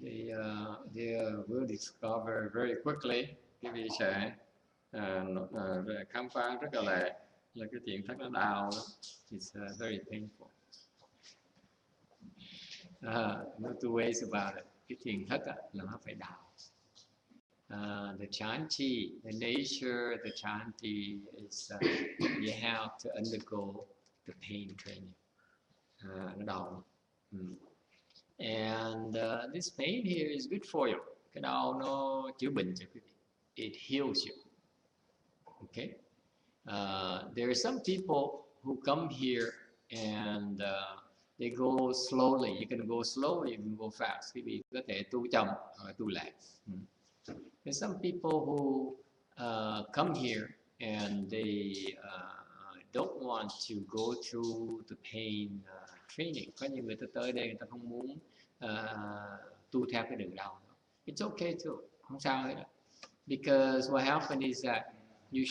they will discover very quickly. Quý vị sẽ khám phá rất là cái chuyện thất nó đau đó. It's very painful. No two ways about it. Cái thiền thất là nó phải đau. The chanti, the nature of the chanti is you have to undergo the pain training. Nó đau. And this pain here is good for you. Cái đau nó chữa bệnh cho quý vị. It heals you. Okay. There are some people who come here and they go slowly. You can go slowly, you can go fast. Quý vị có thể tu chậm hoặc tu lẹ. There's some people who come here and they don't want to go through the pain training. Có những người ta tới đây người ta không muốn tu theo cái đường đau. It's okay too, không sao hết. Because what happens is that you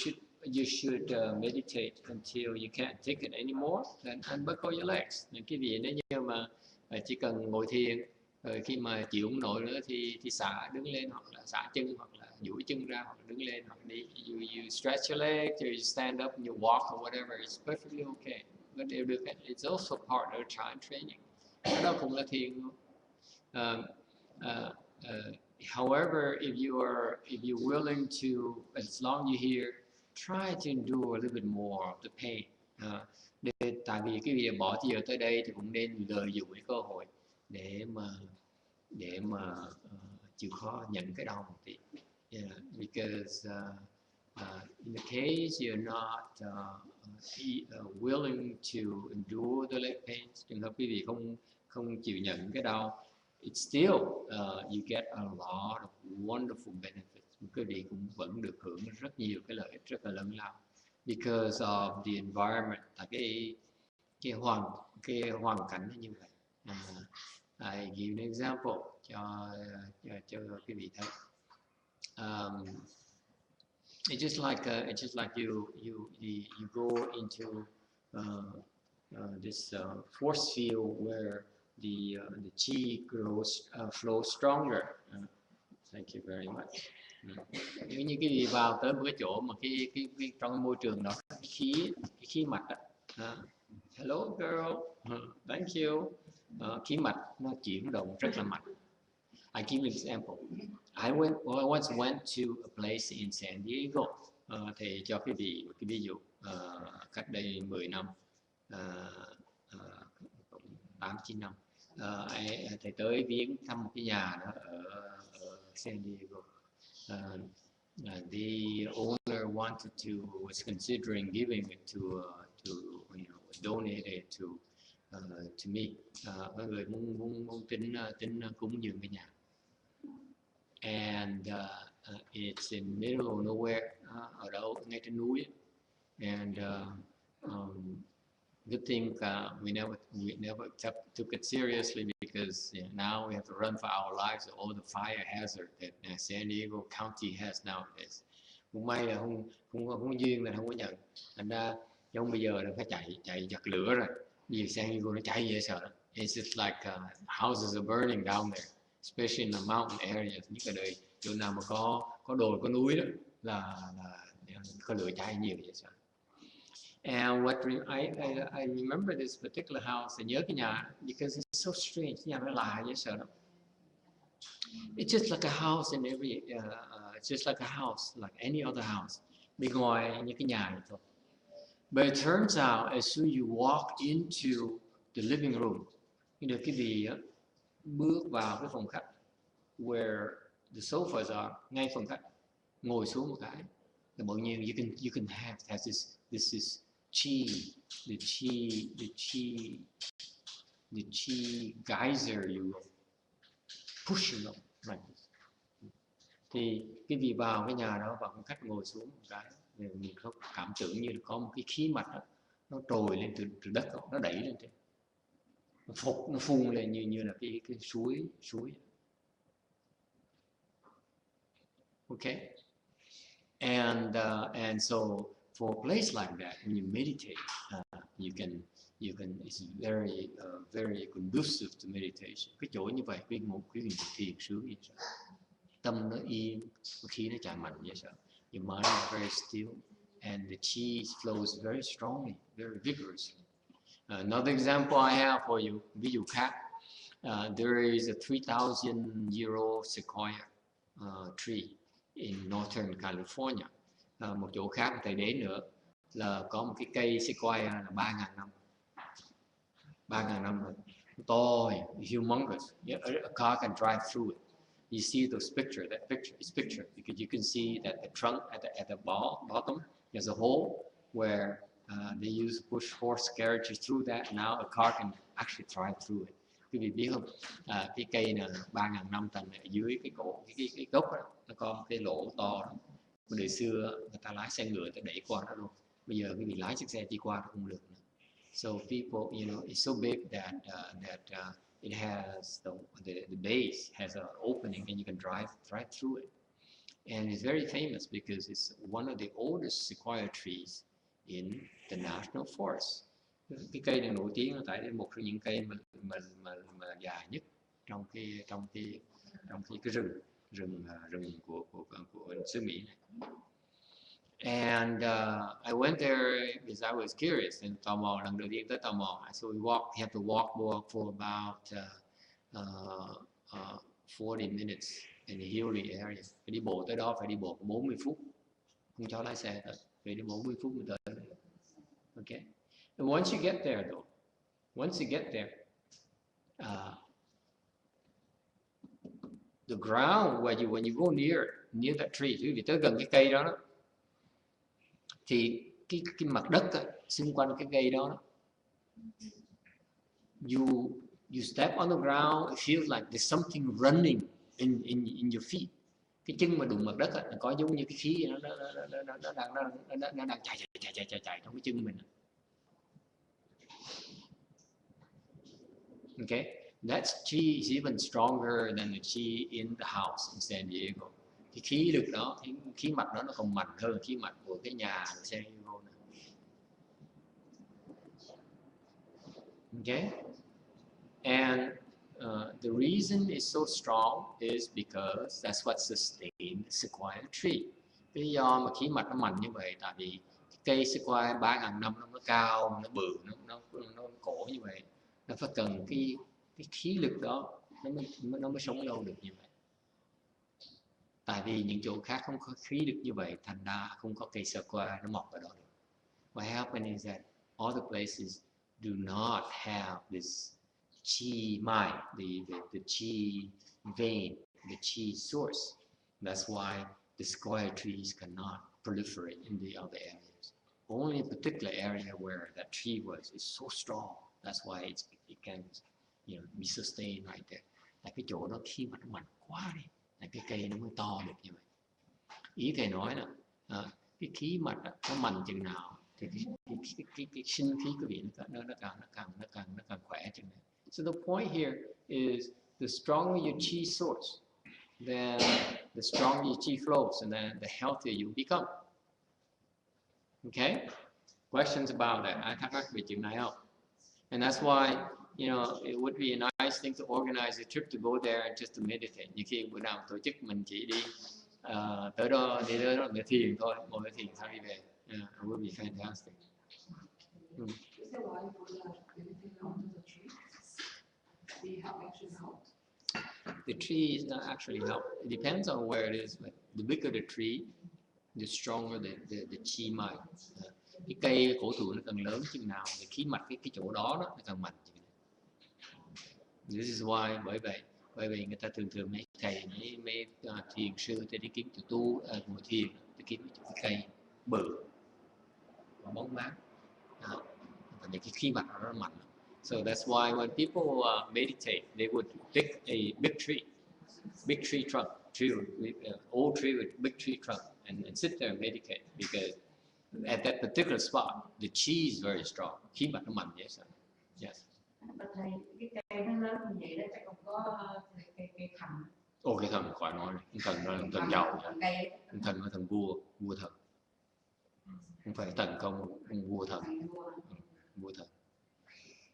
should meditate until you can't take it anymore, then unbuckle your legs. Những cái gì nếu như mà chỉ cần ngồi thiền, rồi khi mà chịu không nổi nữa thì xả đứng lên, hoặc là xả chân, hoặc là duỗi chân ra, hoặc là đứng lên, hoặc đi. You stretch your legs, or you stand up and you walk or whatever. It's perfectly okay. But it's also part of time training. Đó cũng là thiền luôn. However, if you're willing to, as long as you're here, try to endure a little bit more of the pain. Tại vì cái việc bỏ giờ tới đây thì cũng nên lợi dụng cái cơ hội để mà chịu khó nhận cái đau một tí. Because in the case you're not willing to endure the leg pain, trường hợp quý vị không chịu nhận cái đau, it's still you get a lot of wonderful benefits. Quý vị cũng vẫn được hưởng rất nhiều cái lợi ích rất là lớn lao. Because of the environment, là cái hoàn cảnh nó như vậy. I give an example cho quý vị thấy. It's just like you go into this force field where the chi flows stronger. Thank you very much. Nếu như cái gì vào tới một cái chỗ mà cái trong môi trường đó cái khí mạch đó. Hello girl, thank you. Khí mạch nó chuyển động rất là mạnh. I give an example. I once went to a place in San Diego. Thì cho cái ví dụ cách đây 10 năm, 8-9 năm, thầy tới viếng thăm một cái nhà đó ở San Diego. The owner was considering giving it to donate it to me. Mọi người muốn tính cúng dường cái nhà. And it's in the middle of nowhere, ở đâu ngay trên núi. And good thing we never took it seriously, because now we have to run for our lives, all the fire hazard that San Diego County has nowadays. Cũng may là không duyên là không có nhận. Thành ra trong bây giờ là phải chạy giật lửa rồi. Vì San Diego nó cháy dễ sợ lắm. It's just like houses are burning down there, especially in the mountain areas. Nhất là đời chỗ nào mà có đồi có núi đó là có lửa cháy nhiều dễ sợ. And I remember this particular house. I nhớ cái nhà because it's so strange. Nhà nó lạ dễ sợ lắm. It's just like a house in every. It's just like a house, like any other house. Bên ngoài như cái nhà này thôi. But it turns out as soon as you walk into the living room, cái gì bước vào cái phòng khách, where the sofas are, ngay phòng khách, ngồi xuống một cái, là bỗng nhiên you can have this is chi, the chi geyser, you pushing up like this. Thì cái gì vào cái nhà đó, vào phòng khách ngồi xuống một cái, mình có cảm tưởng như là có một cái khí mạch đó, nó trồi lên từ đất đó, nó đẩy lên trên, nó phun lên như là cái suối. Okay, and so for a place like that, when you meditate, you can, it's very conducive to meditation. Cái chỗ như vậy quý vị thiền sướng vậy sao? Tâm nó yên, khí nó chạy mạnh vậy sao? Your mind is very still, and the chi flows very strongly, very vigorously. Another example I have for you, ví dụ khác. There is a 3,000-year-old sequoia tree in Northern California. Một chỗ khác thầy đến nữa là có một cái cây sequoia là 3.000 năm. 3.000 năm rồi. To, humongous. A car can drive through it. You see those picture, that picture is picture because you can see that the trunk at the bottom there's a hole where they use push horse carriages through that. Now a car can actually drive through it. Quý vị biết không? Cái cây này 3.000 năm tầng ở dưới cái cổ, cái gốc đó, nó có cái lỗ to đó. Đời xưa người ta lái xe ngựa ta đẩy qua đó luôn. Bây giờ quý vị lái chiếc xe đi qua không được nữa. So people, it's so big that it has the base has an opening and you can drive right through it. And it's very famous because it's one of the oldest sequoia trees in the national forest. Cái cây này nổi tiếng tại đây một trong những cây mà dài nhất trong cái rừng của xứ Mỹ này. And I went there because I was curious and tò mò, lần đầu tiên tới tò mò. So we had to walk for about 40 minutes in the hilly area. Phải đi bộ tới đó, phải đi bộ 40 phút. Không cho lái xe tới, phải đi 40 phút mới tới. Okay. And once you get there though, the ground when you go near that tree, quý vị tới gần cái cây đó, thì cái mặt đất xung quanh cái cây đó, you step on the ground, it feels like there's something running in your feet. Cái chân mà đụng mặt đất nó có giống như cái khí nó đang chạy trong cái chân mình. Okay, that chi is even stronger than the chi in the house in San Diego. Cái khí lực đó, khí mạch đó nó còn mạnh hơn khí mạch của cái nhà ở San Diego này. Okay, and the reason it's so strong is because that's what sustained the sequoia tree. Lý do mà khí mạch nó mạnh như vậy tại vì cây sequoia 3.000 năm nó cao, nó bự, nó cổ như vậy, nó phải cần cái khí lực đó nó mới sống lâu được như vậy. Tại vì những chỗ khác không có khí lực như vậy, thành ra không có cây sequoia nó mọc ở đó được. What happened is that other places do not have this chi mind, the chi vein, the chi source. That's why the sequoia trees cannot proliferate in the other areas. Only a particular area where that tree was is so strong. That's why it can, be sustained right there. Là cái chỗ đó khi mà nó mạnh quá đi, là cái cây nó mới to được như vậy. Ý thầy nói là cái khí mạch nó mạnh chừng nào thì cái sinh khí của vị nó càng khỏe chừng nào. So the point here is the stronger your chi source, then the stronger your chi flows, and then the healthier you become. Okay? Questions about that? Ai thắc mắc về chuyện này không? And that's why, it would be a nice thing to organize a trip to go there and just to meditate. Như khi bữa nào tổ chức mình chỉ đi tới đó để thiền thôi, ngồi để thiền xong đi về. Yeah, it would be fantastic. Is that why you put everything onto the tree? The help actually help? The tree is not actually help. It depends on where it is. But the bigger the tree, the stronger the chi mind. Cái cây cổ thụ nó càng lớn chừng nào, thì khí mạch cái chỗ đó nó càng mạnh chừng nào. This is why bởi vậy người ta thường mấy thầy mấy thiền sư thì đi kiếm chỗ tu ngồi thiền, đi kiếm cái cây bự và bóng mát. Vì cái khí mạch nó mạnh. So that's why when people meditate, they would pick a big tree trunk, old tree with big tree trunk, and sit there and meditate because at that particular spot, the chi is very strong. Khí mạch nó mạnh vậy sao? Yes. Thầy, cái cây nó lớn như vậy đó chắc không có cây thần. Ô, cái thần khỏi nói này. Thần nó là thần giàu. Thần là thần vua thần. Không phải thần công, vua thần. Vua thần.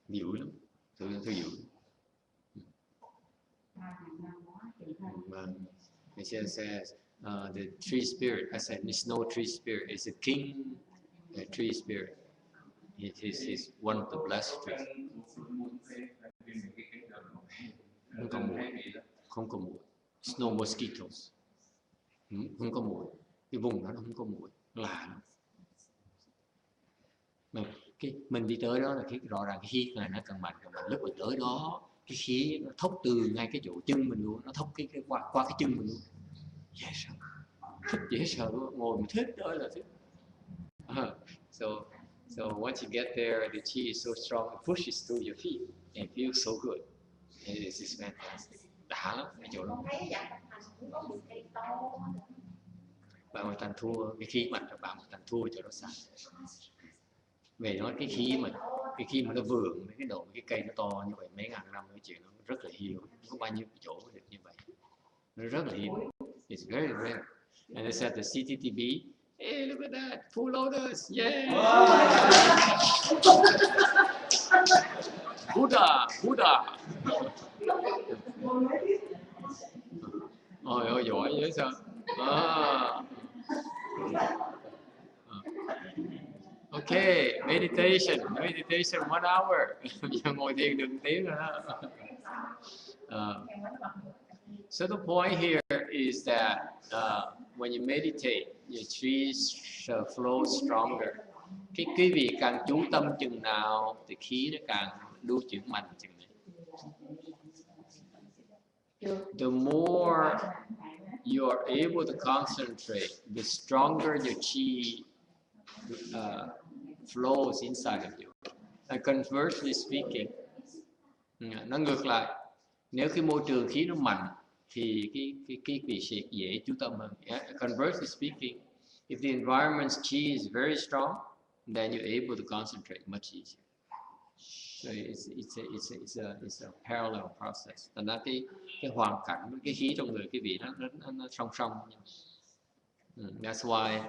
dữ lắm, tôi dữ. It says the tree spirit. I said it's no tree spirit. It's a king tree spirit. It is one of the blessed trees. Không có mùi. It's no mosquitoes. Không có mùi. Cái vùng đó nó không có mùi, lạ lắm. Mà mình đi tới đó là rõ ràng cái khí này nó càng mạnh. Lúc mình tới đó cái khí nó thốc từ ngay cái chỗ chân mình luôn, nó thốc qua cái chân mình luôn. Dễ sợ, thích dễ sợ luôn, ngồi mình thích đó là thích. So once you get there, the chi is so strong, it pushes through your feet and feels so good. It is fantastic. Đã lắm cái chỗ đó. Bạn Thành thua cái khí mạnh cho bạn Thành thua chỗ đó sao? Về nói cái khí mà nó vượng cái độ cái cây nó to như vậy mấy ngàn năm nói chuyện nó rất là hiếm, không có bao nhiêu chỗ được như vậy, nó rất là hiếm. It's very rare. And they said the CTTB, hey, look at that, full lotus, yeah. Buddha. Ôi giỏi vậy sao? Okay, meditation 1 hour. Giờ ngồi thiền được 1 tiếng rồi đó. So the point here is that when you meditate, your chi flow stronger. Quý vị càng chú tâm chừng nào thì khí nó càng lưu chuyển mạnh chừng này. The more you are able to concentrate, the stronger your chi flows inside of you. And conversely speaking, nó ngược lại, nếu cái môi trường khí nó mạnh thì cái vị sẽ dễ chú tâm hơn. Conversely speaking, if the environment's chi is very strong, then you're able to concentrate much easier. So it's a parallel process. Thành ra cái hoàn cảnh với cái khí trong người cái vị nó song song với nhau. That's why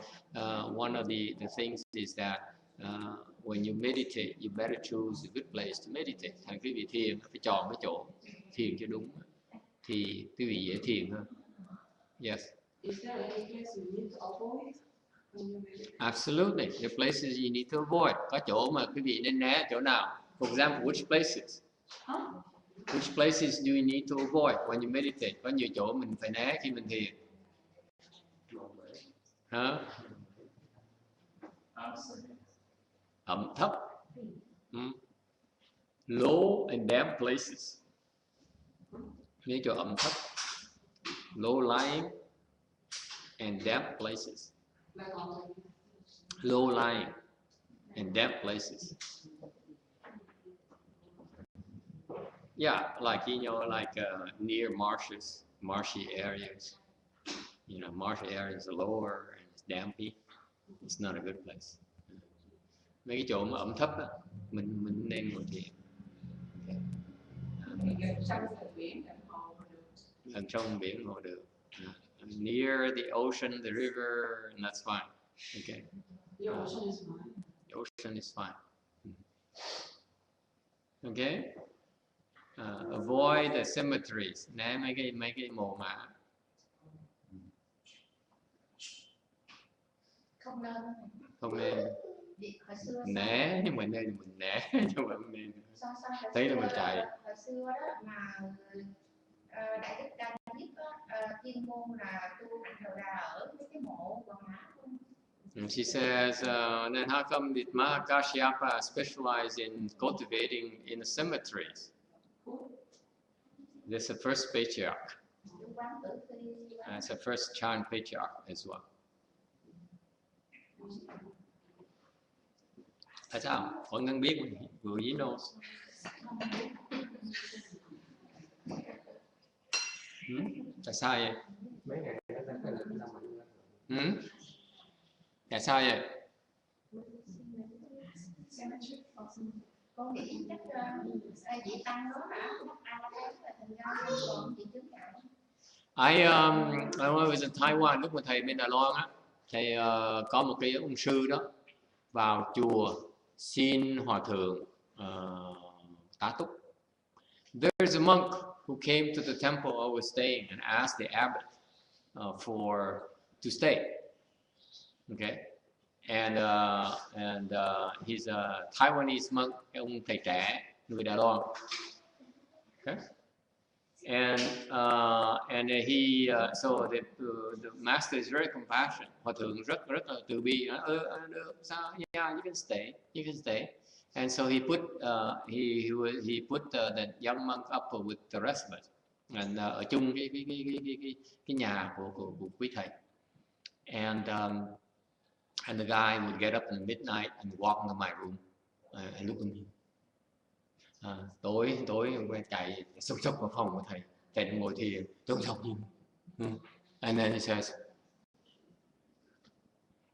one of the things is that when you meditate, you better choose a good place to meditate. Thành quý vị thiền phải chọn cái chỗ thiền cho đúng thì quý vị dễ thiền hơn. Yes. Is there any place you need to avoid when you meditate? Absolutely, the places you need to avoid. Có chỗ mà quý vị nên né chỗ nào? For example, which places? Which places do you need to avoid when you meditate? Có nhiều chỗ mình phải né khi mình thiền. Ẩm thấp. Low and damp places. Những chỗ ẩm thấp, low lying and damp places. Low lying and damp places. Yeah, like near marshy areas. You know, marshy areas are lower and it's dampy. It's not a good place. Mấy cái chỗ mà ẩm thấp đó, mình nên ngồi thiền. Gần sông biển ngồi được. Near the ocean, the river, and that's fine. Okay. The ocean is fine. The ocean is fine. Okay. Avoid the cemeteries. Né mấy cái mồ mả. Không nên. Né nhưng mà nên mình né nhưng mà không nên. Thấy là mình chạy. Hồi xưa đó mà Đại Đức Đa Diếp chuyên môn là tu hành đầu đà ở cái mộ quần áo. She says, then how come did Mahakashyapa specialize in cultivating in the cemeteries? That's the first patriarch. That's the first Chan patriarch as well. Tại sao? Con ngân biết vừa với nose. Tại sao vậy? Tại sao vậy? Con nghĩ chắc vị tăng đó hả? I was in Taiwan lúc mà thầy bên Đài Loan á, thầy có một cái ông sư đó vào chùa xin hòa thượng tá túc. There's a monk who came to the temple I was staying and asked the abbot to stay. Okay, and he's a Taiwanese monk, ông thầy trẻ người Đài Loan. Okay, and he so the master is very compassionate. Hòa thượng rất là từ bi. Sao? Yeah, you can stay. And so he put the young monk up with the rest of us, and ở chung cái nhà của quý thầy. And the guy would get up in the midnight and walk into my room and look at me. Tối ông chạy xúc vào phòng của thầy đang ngồi thiền, tôi không nhìn. And then he says,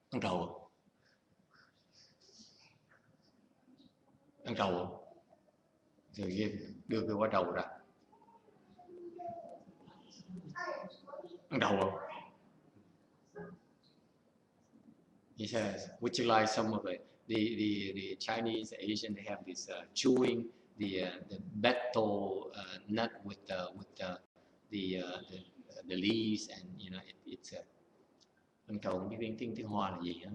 ăn trầu rồi đưa cái quả trầu ra. Ăn trầu. He says, would you like some of it? The Chinese, Asian, they have this chewing the betel nut with the leaves, and you know it's ăn trầu không biết tiếng Hoa là gì hả?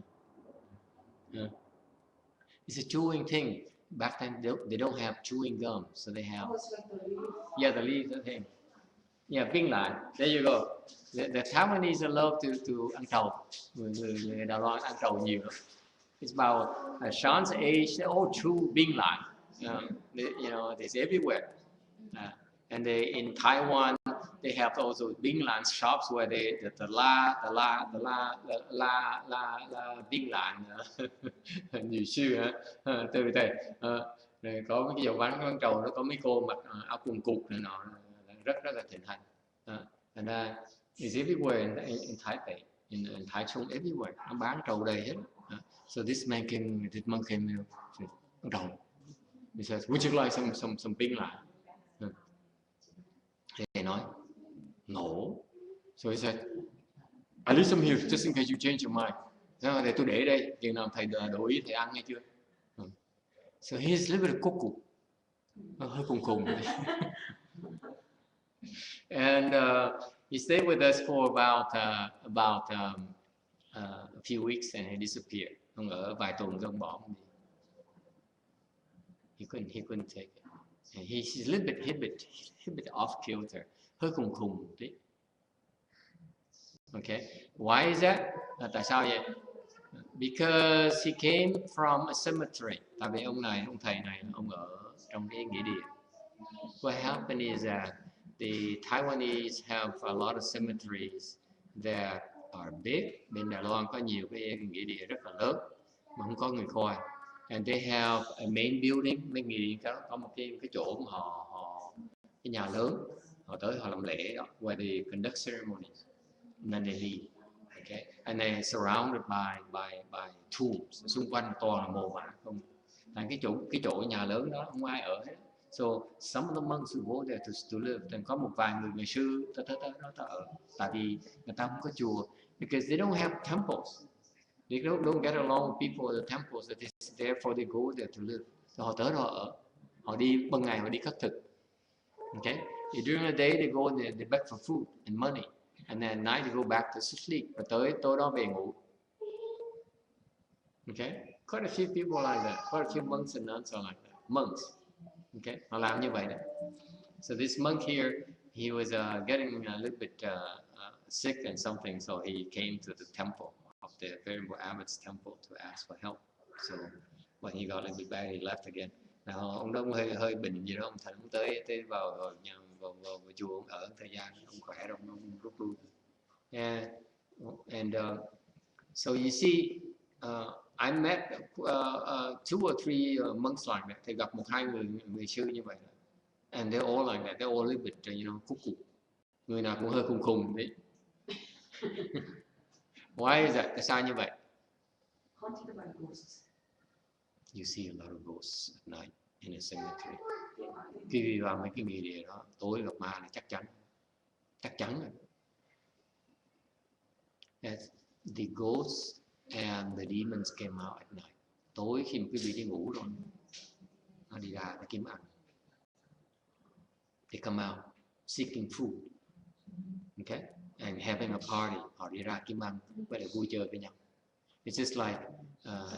It's a chewing thing. Back then they don't have chewing gum, so they have the leaves, the thing. Yeah, pin lại. There you go. The Taiwanese love to ăn trầu. Người Đài Loan ăn trầu nhiều lắm. It's about Sean's age. They all chew pin lại. You know, it's everywhere. And in Taiwan, they have also pin line shops where the pin line nhiều siêu hả? Từ thầy có cái dầu bán ăn trầu nó có mấy cô mặc áo quần cục này nọ. Rất là thịnh hành. And it's everywhere in Taipei, in Taichung, everywhere. Nó bán trầu đầy hết. So this monk came trầu. He says, would you like some pin lại? Thầy nói, no. So he said, I leave some here just in case you change your mind. Thầy tôi để đây, chừng nào thầy đổi ý thầy ăn nghe chưa? So he's a little bit cuckoo. Hơi cùng. And he stayed with us for about a few weeks and he disappeared. Ông ở vài tuần rồi ông bỏ đi. He couldn't take it. And he's a little bit off kilter. Hơi khùng tí. Okay. Why is that? Tại sao vậy? Because he came from a cemetery. Tại vì ông thầy này, ông ở trong cái nghĩa địa. What happened is that the Taiwanese have a lot of cemeteries that are big. Bên Đài Loan có nhiều cái nghĩa địa rất là lớn mà không có người coi. And they have a main building. Mấy nghĩa địa có một cái chỗ mà họ cái nhà lớn, họ tới họ làm lễ đó, where they conduct ceremonies, and then they leave. Okay, and they're surrounded by tombs. Xung quanh toàn là mồ mả không. Thành cái chỗ nhà lớn đó không ai ở hết. So some of the monks who go there to live, then có một vài người sư tới đó ở. Tại vì người ta không có chùa, because they don't have temples. They don't get along with people at the temples, therefore they go there to live. So họ tới đó ở. Họ đi ban ngày họ đi khất thực. Okay, during the day they go there, they beg for food and money, and then at night they go back to sleep. Và tối đó về ngủ. Okay, quite a few people like that. Quite a few monks and nuns are like that. Monks. Okay, họ làm như vậy đó. So this monk here, he was getting a little bit sick and something, so he came to the temple of the Venerable Abbot's temple to ask for help. So when he got a little bit bad, he left again. Nào ông đó hơi bệnh gì đó, ông thầy cũng tới vào chùa ông ở thời gian, ông khỏe rồi ông rút lui. Yeah, and so you see, I met 2 or 3 monks like that. Thầy gặp 1-2 người sư như vậy. And they're all like that. They're all a little bit, cuckoo. Người nào cũng hơi khùng đấy. Why is that? Tại sao như vậy? You see a lot of ghosts at night in a cemetery. Khi vào mấy cái nghĩa địa đó, tối gặp ma là chắc chắn rồi. The ghosts and the demons came out at night. Tối khi mà quý vị đi ngủ rồi, nó đi ra nó kiếm ăn. They come out seeking food, okay, and having a party. Họ đi ra kiếm ăn, vậy là vui chơi với nhau. It's just like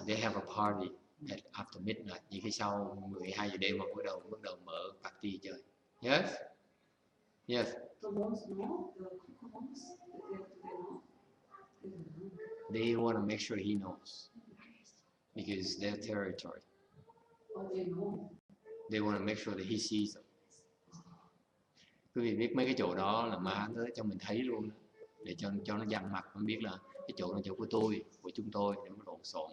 they have a party at after midnight. Như khi sau 12 giờ đêm mà bắt đầu mở party chơi. Yes, yes. They want to make sure he knows because their territory. They want to make sure that he sees them. Quý vị biết mấy cái chỗ đó là ma tới cho mình thấy luôn, để cho nó dằn mặt, nó biết là cái chỗ là chỗ của tôi, của chúng tôi, để nó lộn xộn.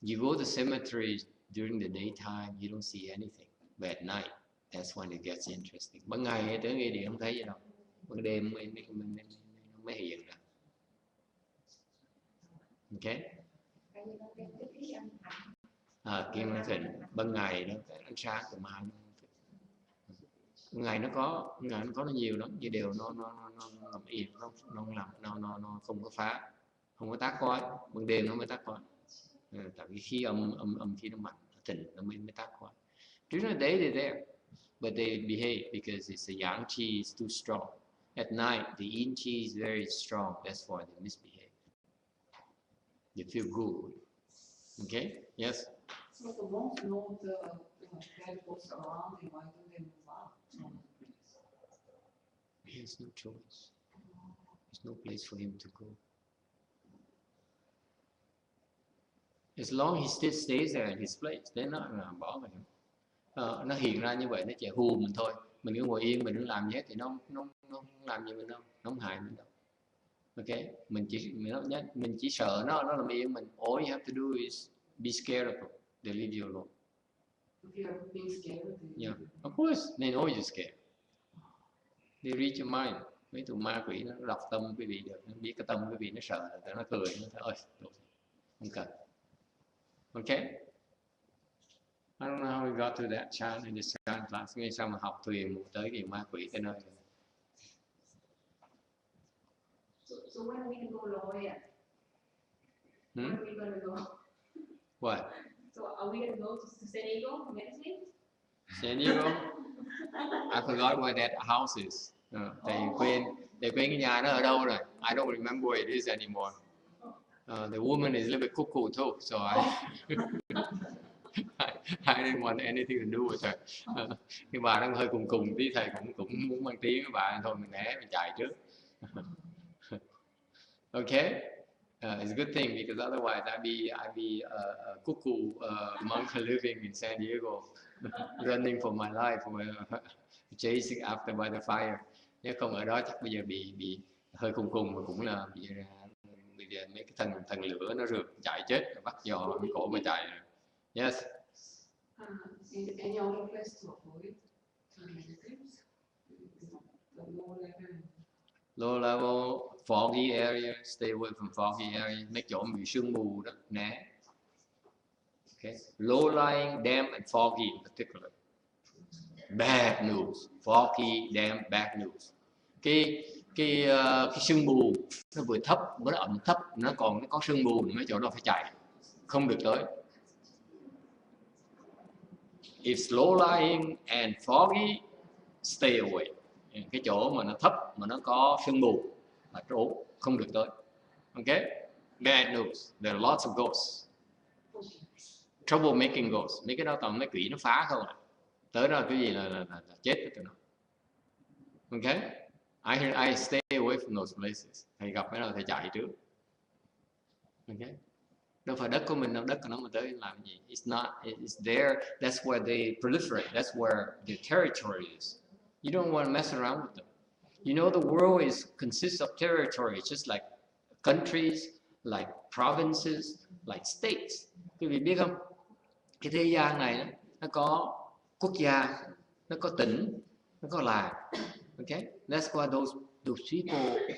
You go to cemetery during the daytime, you don't see anything, but at night, that's when it gets interesting. Ban ngày tới nghĩa địa không thấy gì đâu, ban đêm mới hiện ra. Okay? Kim nó thịnh, ban ngày nó ánh sáng của ma. Ngày nó có nó nhiều lắm, như đều nó nằm yên, nó không có phá, không có tác khói. Ban đêm nó mới tác khói. Tại vì khí âm khí nó mạnh, thịnh nó mới tác khói. During the day they're there, but they behave because it's the yang chi is too strong. At night the yin chi is very strong, that's why they misbehave. They feel good. Okay? Yes. So the monks know the graduals around him, why do they move out? He has no choice. There's no place for him to go. As long as he stays there in his place, then nó bỏ về. Nó hiện ra như vậy, nó chỉ hù mình thôi. Mình cứ ngồi yên, mình đừng làm gì hết thì nó không làm gì mình đâu, nó không hại mình đâu. Okay, mình chỉ sợ nó làm yên mình. All you have to do is be scared of them. They leave you alone. If you're being scared, yeah, of course, they know you're scared. They read your mind. Mấy tụi ma quỷ nó đọc tâm quý vị được, nó biết cái tâm quý vị nó sợ, nó cười, nó nói ơi, không cần. Okay? I don't know how we got to that chant in this chant class. Ngay sau mà học thuyền tới cái ma quỷ cái nơi. So when are we going to go lawyer? When are we going to go? What? So are we going to go to San Diego meditate? San Diego? I forgot where that house is. Thầy quên cái nhà đó ở đâu rồi. I don't remember where it is anymore. The woman is a little bit cuckoo too, so I didn't want anything to do with her. Cái bà đang hơi cùng tí, thầy cũng muốn mang tiếng với bà, thôi mình né, mình chạy trước. Okay, it's a good thing because otherwise I'd be a cuckoo monk living in San Diego, running for my life, chasing after by the fire. Nếu không ở đó chắc bây giờ bị hơi cùng mà cũng là bị mấy cái thần lửa nó rượt chạy chết, bắt giò cái cổ mà chạy. Yes. Any other place to avoid to meditate? Low level, foggy area, stay away from foggy area. Mấy chỗ bị sương mù đó, né. Okay. Low lying, damp and foggy in particular. Bad news, foggy, damp, bad news. Cái sương mù nó vừa thấp, vừa ẩm thấp, nó có sương mù, mấy chỗ đó phải chạy, không được tới. If slow lying and foggy, stay away. Cái chỗ mà nó thấp mà nó có sương mù là trốn, không được tới. Okay? Bad news. There are lots of ghosts. Trouble making ghosts. Mấy cái đó toàn mấy quỷ nó phá không à. Tới đó cái gì là chết với tụi nó. Okay? I stay away from those places. Thầy gặp cái đó thầy chạy trước. Okay? Đâu phải đất của mình đâu, đất của nó mà tới làm gì. It's not, it's there. That's where they proliferate. That's where their territory is. You don't want to mess around with them. You know, the world consists of territories, just like countries, like provinces, like states. Quý vị biết không? Cái thế gian này nó có quốc gia, nó có tỉnh, nó có làng. Okay? That's why those people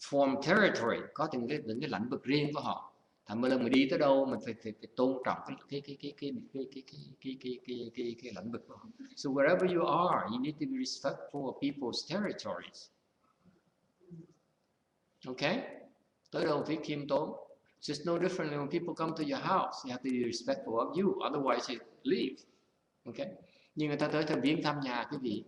form territory, có những cái lãnh vực riêng của họ. Thành ra mình đi tới đâu mình phải tôn trọng cái lãnh vực của họ. So wherever you are, you need to be respectful of people's territories. Okay? Tới đâu phải khiêm tốn. It's just no different when people come to your house. You have to be respectful of you, otherwise you leave. Okay? Nhưng người ta tới thăm viếng thăm nhà quý vị,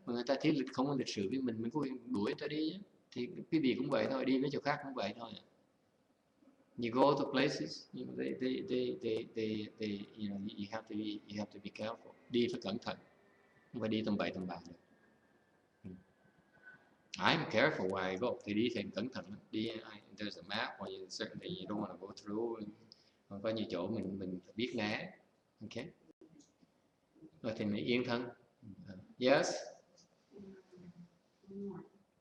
mà người ta thấy lịch không có lịch sự với mình có đuổi người ta đi. Thì quý vị cũng vậy thôi, đi với chỗ khác cũng vậy thôi. You go to places, you know, they you know, you have to be careful. Đi phải cẩn thận, không phải đi tầm bậy tầm bạ được. I'm careful where I go. Thì đi thì cẩn thận. Đi, there's a map or you certainly you don't want to go through. Có nhiều chỗ mình biết né. Okay. Rồi thì mình yên thân. Yes.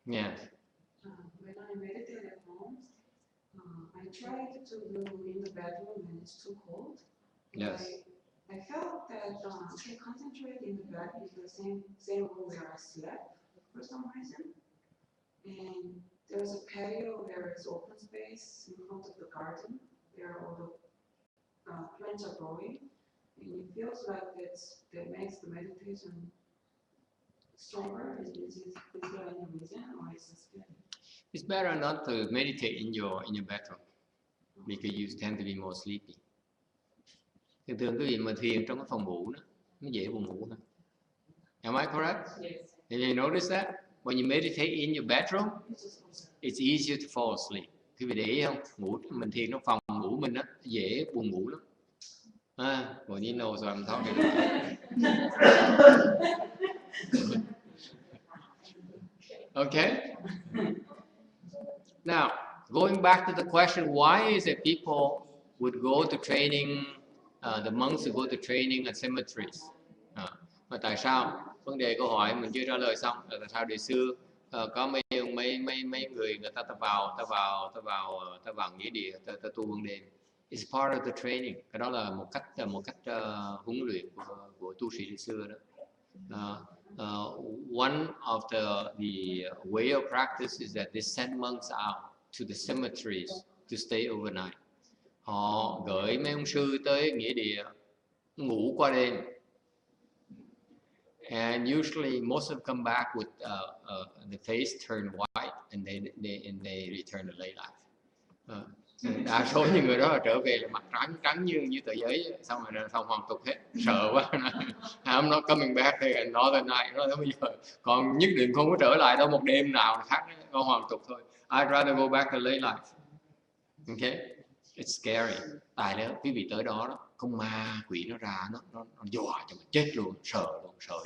Yeah. When I meditate at home, I tried to do in the bedroom when it's too cold. Yes. I felt that I can concentrate in the bed in the same room where I slept for some reason. And there's a patio, there is open space in front of the garden where all the plants are growing. And it feels like that makes the meditation stronger. Is there any reason or is it scary? It's better not to meditate in your bedroom because you tend to be more sleepy. Thường quý vị mà thiền trong cái phòng ngủ đó, nó dễ buồn ngủ hơn. Am I correct? Yes. Have you noticed that? When you meditate in your bedroom, it's easier to fall asleep. Quý vị để ý không? Mình thiền trong phòng ngủ mình đó, dễ buồn ngủ lắm. Well, you know what I'm talking about. Okay? Now, going back to the question, why is it people would go to training, the monks would go to training at cemeteries? Mà tại sao? Vấn đề câu hỏi mình chưa trả lời xong là tại sao đời xưa có mấy người ta vào nghĩa địa, ta tu ban đêm. It's part of the training. Cái đó là một cách huấn luyện của tu sĩ đời xưa đó. One of the way of practice is that they send monks out to the cemeteries to stay overnight. Họ gửi mấy ông sư tới nghĩa địa ngủ qua đêm. And usually most of them come back with the face turned white and they return to lay life. Đa số những người đó trở về là mặt trắng như tờ giấy, xong hoàn tục hết, sợ quá. I'm not coming back another night. Nó bây giờ còn nhất định không có trở lại đâu một đêm nào khác, con hoàn tục thôi. I'd rather go back to lay life. Okay, it's scary. Tại đó quý vị tới đó, con ma quỷ nó ra, nó dọa cho mình chết luôn, sợ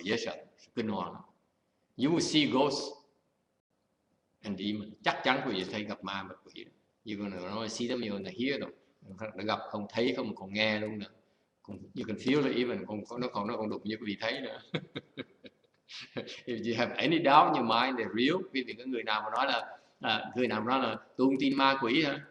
dễ sợ, kinh hoàng lắm. You will see ghosts and demons. Chắc chắn quý vị thấy gặp ma và quỷ. You're gonna see them, you're gonna hear them. Nó gặp không thấy không còn nghe luôn nữa. You can feel it even, nó còn đục như quý vị thấy nữa. If you have any doubt in your mind they're real, quý vị có người nào mà nói là tôi không tin ma quỷ hả?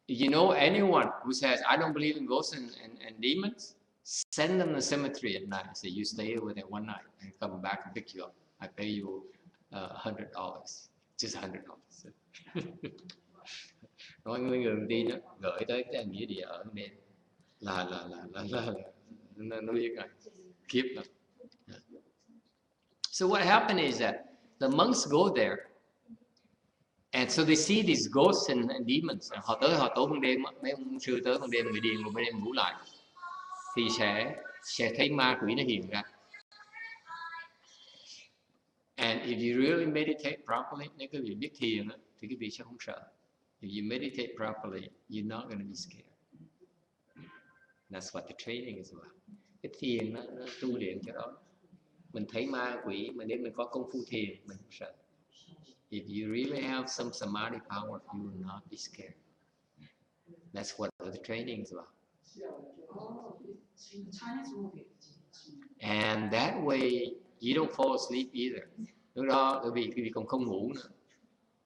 If you know anyone who says I don't believe in ghosts and demons, send them to the cemetery at night. Say you stay over there one night and come back and pick you up. I pay you $100, just $100. Nói với người tin đó, gửi tới cái nghĩa địa ở đêm là nó biết rồi, kiếp rồi. So what happened is that the monks go there, and so they see these ghosts and demons. Họ tối ban đêm, mấy ông sư tới ban đêm, người điên rồi ban đêm ngủ lại, thì sẽ thấy ma quỷ nó hiện ra. And if you really meditate properly, nếu quý vị biết thiền thì quý vị sẽ không sợ. If you meditate properly, you're not going to be scared. That's what the training is about. Cái thiền nó tu luyện cho đó. Mình thấy ma quỷ, mà nếu mình có công phu thiền, mình không sợ. If you really have some samadhi power, you will not be scared. That's what the training is about. Oh, it's in the Chinese movie. And that way, you don't fall asleep either. Lúc đó, quý vị còn không ngủ nữa.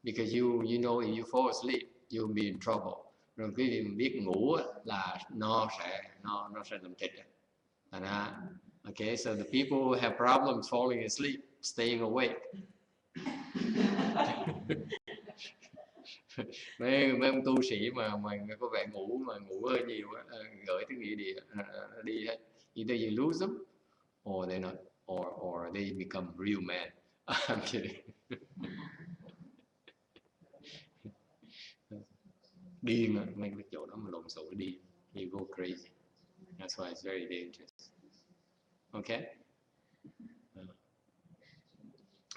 Because you know if you fall asleep, you'll be in trouble. Rồi quý vị biết ngủ là nó sẽ làm chết. Okay, so the people who have problems falling asleep, staying awake. mấy ông tu sĩ mà có vẻ ngủ hơi nhiều, gửi tới nghĩa địa đi hết. Either you lose them, or they not, or they become real men. I'm kidding. Điên mấy cái chỗ đó mà lộn xộn điên, you go crazy. That's why it's very dangerous. Okay.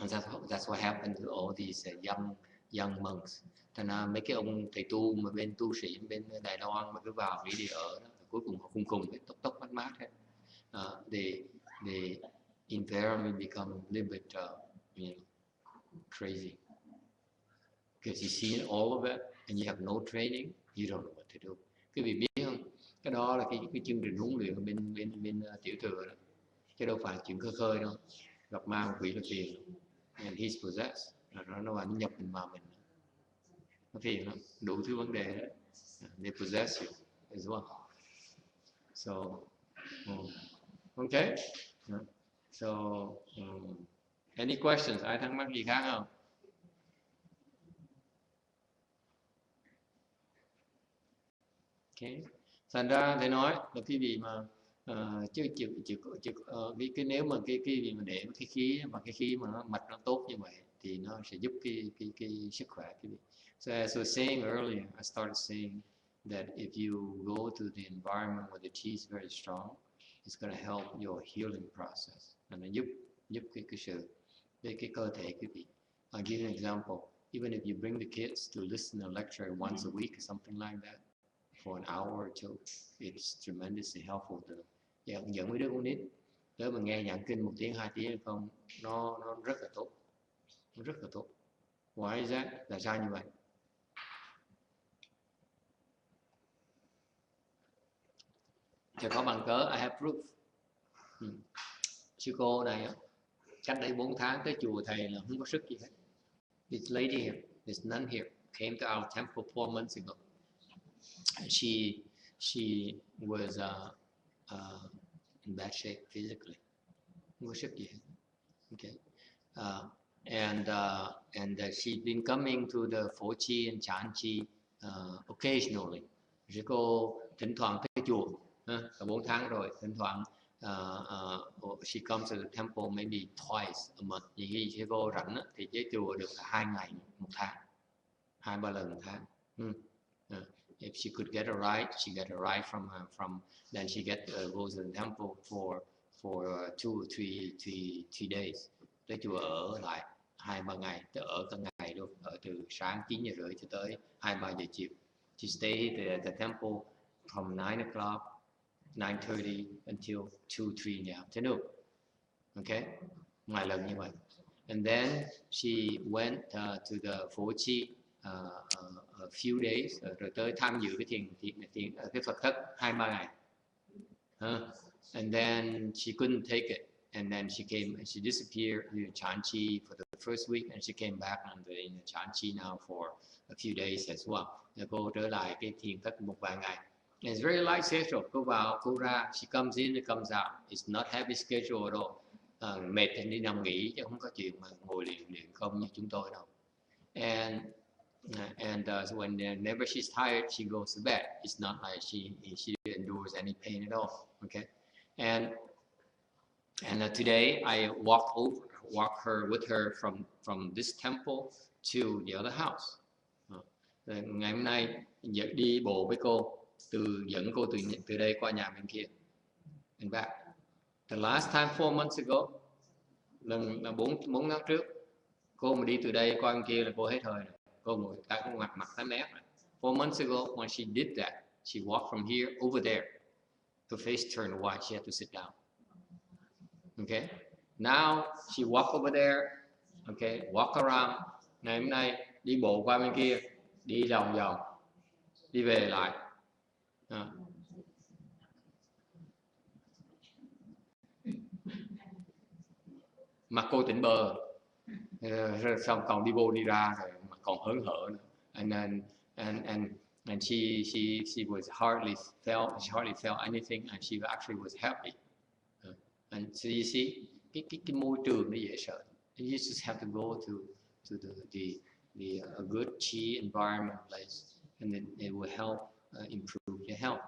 And that's what happened to all these young monks. Thành ra mấy cái ông thầy tu mà bên tu sĩ bên Đài Loan mà cứ vào Mỹ để ở đó, cuối cùng họ cùng cái tóc mát mát hết. The environment become a little bit crazy because you see all of it and you have no training, you don't know what to do. Quý vị biết không? Cái đó là cái chương trình huấn luyện bên tiểu thừa đó, chứ đâu phải chuyện khơi khơi đâu. Gặp ma một quỷ là phiền, and he's possessed, nó nhập mình vào mình, nó phiền lắm, đủ thứ vấn đề đó. They possess you as well. So okay. So any questions? Ai thắc mắc gì khác không? Okay. Thành ra thầy nói là cái gì mà cái nếu mà cái gì mà để cái khí mà nó mạch nó tốt như vậy thì nó sẽ giúp cái sức khỏe cái gì. So as I was saying earlier, I started saying that if you go to the environment where the chi is very strong, it's going to help your healing process, and nó giúp cái cơ thể quý vị. I'll give you an example. Even if you bring the kids to listen to a lecture once a week or something like that, for an hour or two, it's tremendously helpful to them. Dẫn mấy đứa con nít tới mà nghe giảng kinh 1 tiếng 2 tiếng không, nó rất là tốt, nó rất là tốt. Why is that? Là sao như vậy? Thì có bằng cớ, I have proof. Sư cô này cách đây 4 tháng tới chùa thầy là không có sức gì hết. This lady here, this nun here, came to our temple 4 months ago. She was in bad shape physically. Không có sức gì hết. Okay. And she's been coming to the Phổ Chi and Chán Chi occasionally. Sư cô thỉnh thoảng tới chùa. 4 tháng rồi, thỉnh thoảng she comes to the temple maybe twice a month. Khi sư cô rảnh thì tới chùa được 2 ngày một tháng, 2-3 lần một tháng. If she could get a ride, she get a ride from then she goes to the temple for 2 or 3 days. Tới chùa ở lại 2-3 ngày, tới ở cả ngày luôn, ở từ sáng 9:30 cho tới 2-3 giờ chiều. She stayed at the temple from 9:30 until 2-3 in the afternoon. Okay, vài lần như vậy. And then she went to the Phổ Chi a few days, rồi tới tham dự cái Phật thất 2-3 ngày. And then she couldn't take it, and then she came and she disappeared in Chán Chi for the first week, and she came back in Chán Chi now for a few days as well. Rồi cô trở lại cái thiền thất một vài ngày. And it's very light schedule. Cô vào, cô ra, she comes in, and comes out. It's not heavy schedule at all. Mệt thì đi nằm nghỉ chứ không có chuyện mà ngồi luyện không như chúng tôi đâu. And so whenever she's tired, she goes to bed. It's not like she endures any pain at all. Okay, and today I walk her with her from this temple to the other house. Ngày hôm nay đi bộ với cô, dẫn cô từ đây qua nhà bên kia. And back. The last time 4 months ago, lần là 4 tháng trước, cô mà đi từ đây qua bên kia là cô hết hơi rồi. Cô ngồi ta cũng mặt tái mét rồi. 4 months ago, when she did that, she walked from here over there. Her face turned white. She had to sit down. Okay. Now she walk over there. Okay. Walk around. Ngày hôm nay đi bộ qua bên kia, đi vòng vòng, đi về lại. Mặt cô tỉnh bờ, xong còn đi vô đi ra rồi mà còn hớn hở nữa. And she was hardly felt anything, and she actually was happy. And so you see, cái môi trường nó dễ sợ. You just have to go to the a good chi environment place, and then it will help improve your health.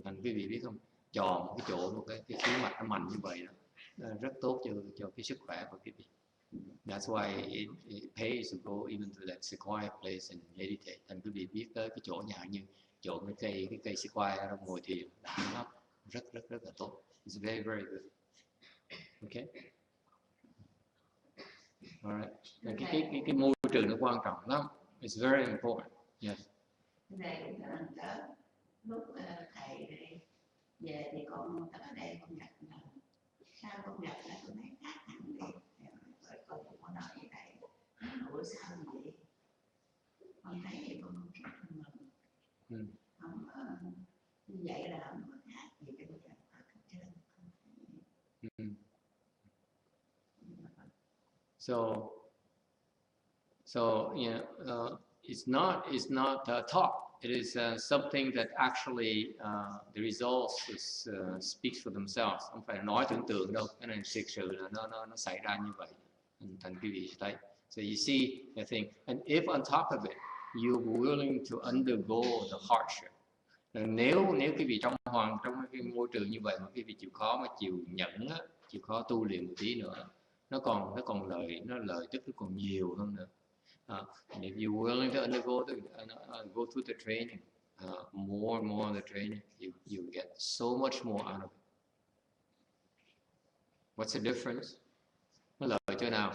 Thành quý vị biết không? Chọn cái chỗ một cái khí mạch nó mạnh như vậy đó, rất tốt cho cái sức khỏe của quý vị. That's why it pays to go even to that sequoia place and meditate. Thành quý vị biết tới cái chỗ nhà như chỗ cái cây sequoia đó ngồi thiền, nó rất là tốt. It's very very good. Okay. Alright. Cái môi trường nó quan trọng lắm. It's very important. Yes. Này cũng là đó lúc thầy này về thì con ở đây con gặp là sao con gặp là con thấy khác hẳn đi, rồi con cũng có nói với thầy ủa sao vậy, con thấy thì con không khác mình không như vậy là không có khác gì cái bây giờ ở cấp trên không. So it's not taught. It is something that actually the results speaks for themselves. Không phải nói tưởng tượng đâu. Cái này thực sự là nó xảy ra như vậy. Thành quý vị thấy. So you see, I think, and if on top of it, you're willing to undergo the hardship. Nếu quý vị trong cái môi trường như vậy mà quý vị chịu khó mà chịu nhẫn á, chịu khó tu luyện một tí nữa, nó còn lợi tức nó còn nhiều hơn nữa. And if you're willing to undergo go through the training, more and more of the training, you get so much more out of it. What's the difference? Nó lợi chỗ nào?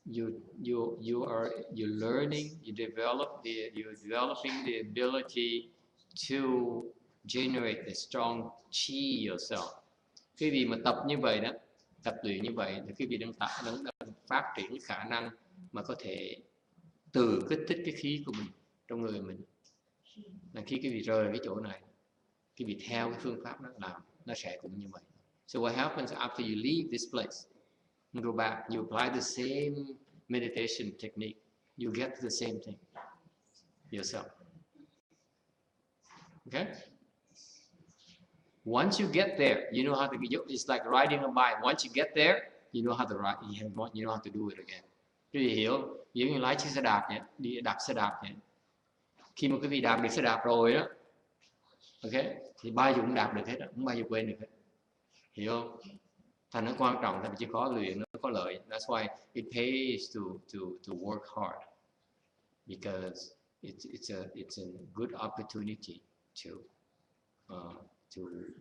You're learning, you're developing the ability to generate a strong chi yourself. Quý vị mà tập như vậy đó, tập luyện như vậy thì quý vị đang phát triển cái khả năng mà có thể từ kích thích cái khí của mình trong người mình. Là khi quý vị rời cái chỗ này, quý vị theo cái phương pháp nó làm, nó sẽ cũng như vậy. So what happens after you leave this place? You go back, you apply the same meditation technique, you get the same thing yourself. Okay? Once you get there, you know how to. It's like riding a bike. Once you get there, you know how to ride. You know how to do it again. Quý vị hiểu? Giống như lái chiếc xe đạp nhé, đi đạp xe đạp nhé. Khi mà quý vị đạp được xe đạp rồi đó, okay, thì bao giờ cũng đạp được hết, không bao giờ quên được hết. Hiểu không? Thành nó quan trọng là chỉ khó luyện, nó có lợi. That's why it pays to work hard, because it's a good opportunity to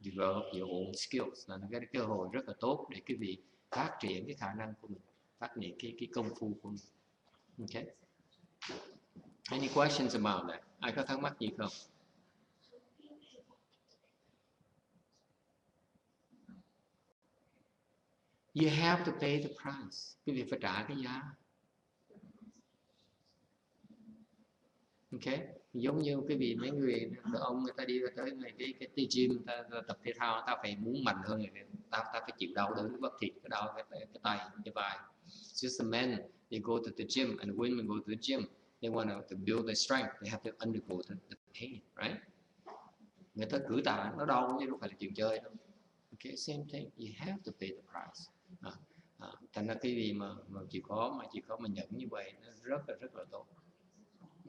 develop your own skills. Là cái cơ hội rất là tốt để quý vị phát triển cái khả năng của mình, phát triển cái công phu của mình. Okay. Any questions about that? Ai có thắc mắc gì không? You have to pay the price. Quý vị phải trả cái giá. Okay. Giống như quý vị mấy người đàn ông người ta đi tới cái gym, ta tập thể thao, ta phải muốn mạnh hơn người ta phải chịu đau đớn cái bắp thịt, cái đau cái tay, cái vai. It's just the men, they go to the gym, and the women go to the gym. They want to build their strength. They have to undergo the pain, right? Người ta cử tạ nó đau chứ không phải là chuyện chơi đâu. Okay, same thing. You have to pay the price. Thành ra cái gì mà chịu khó mà nhận như vậy nó rất là tốt,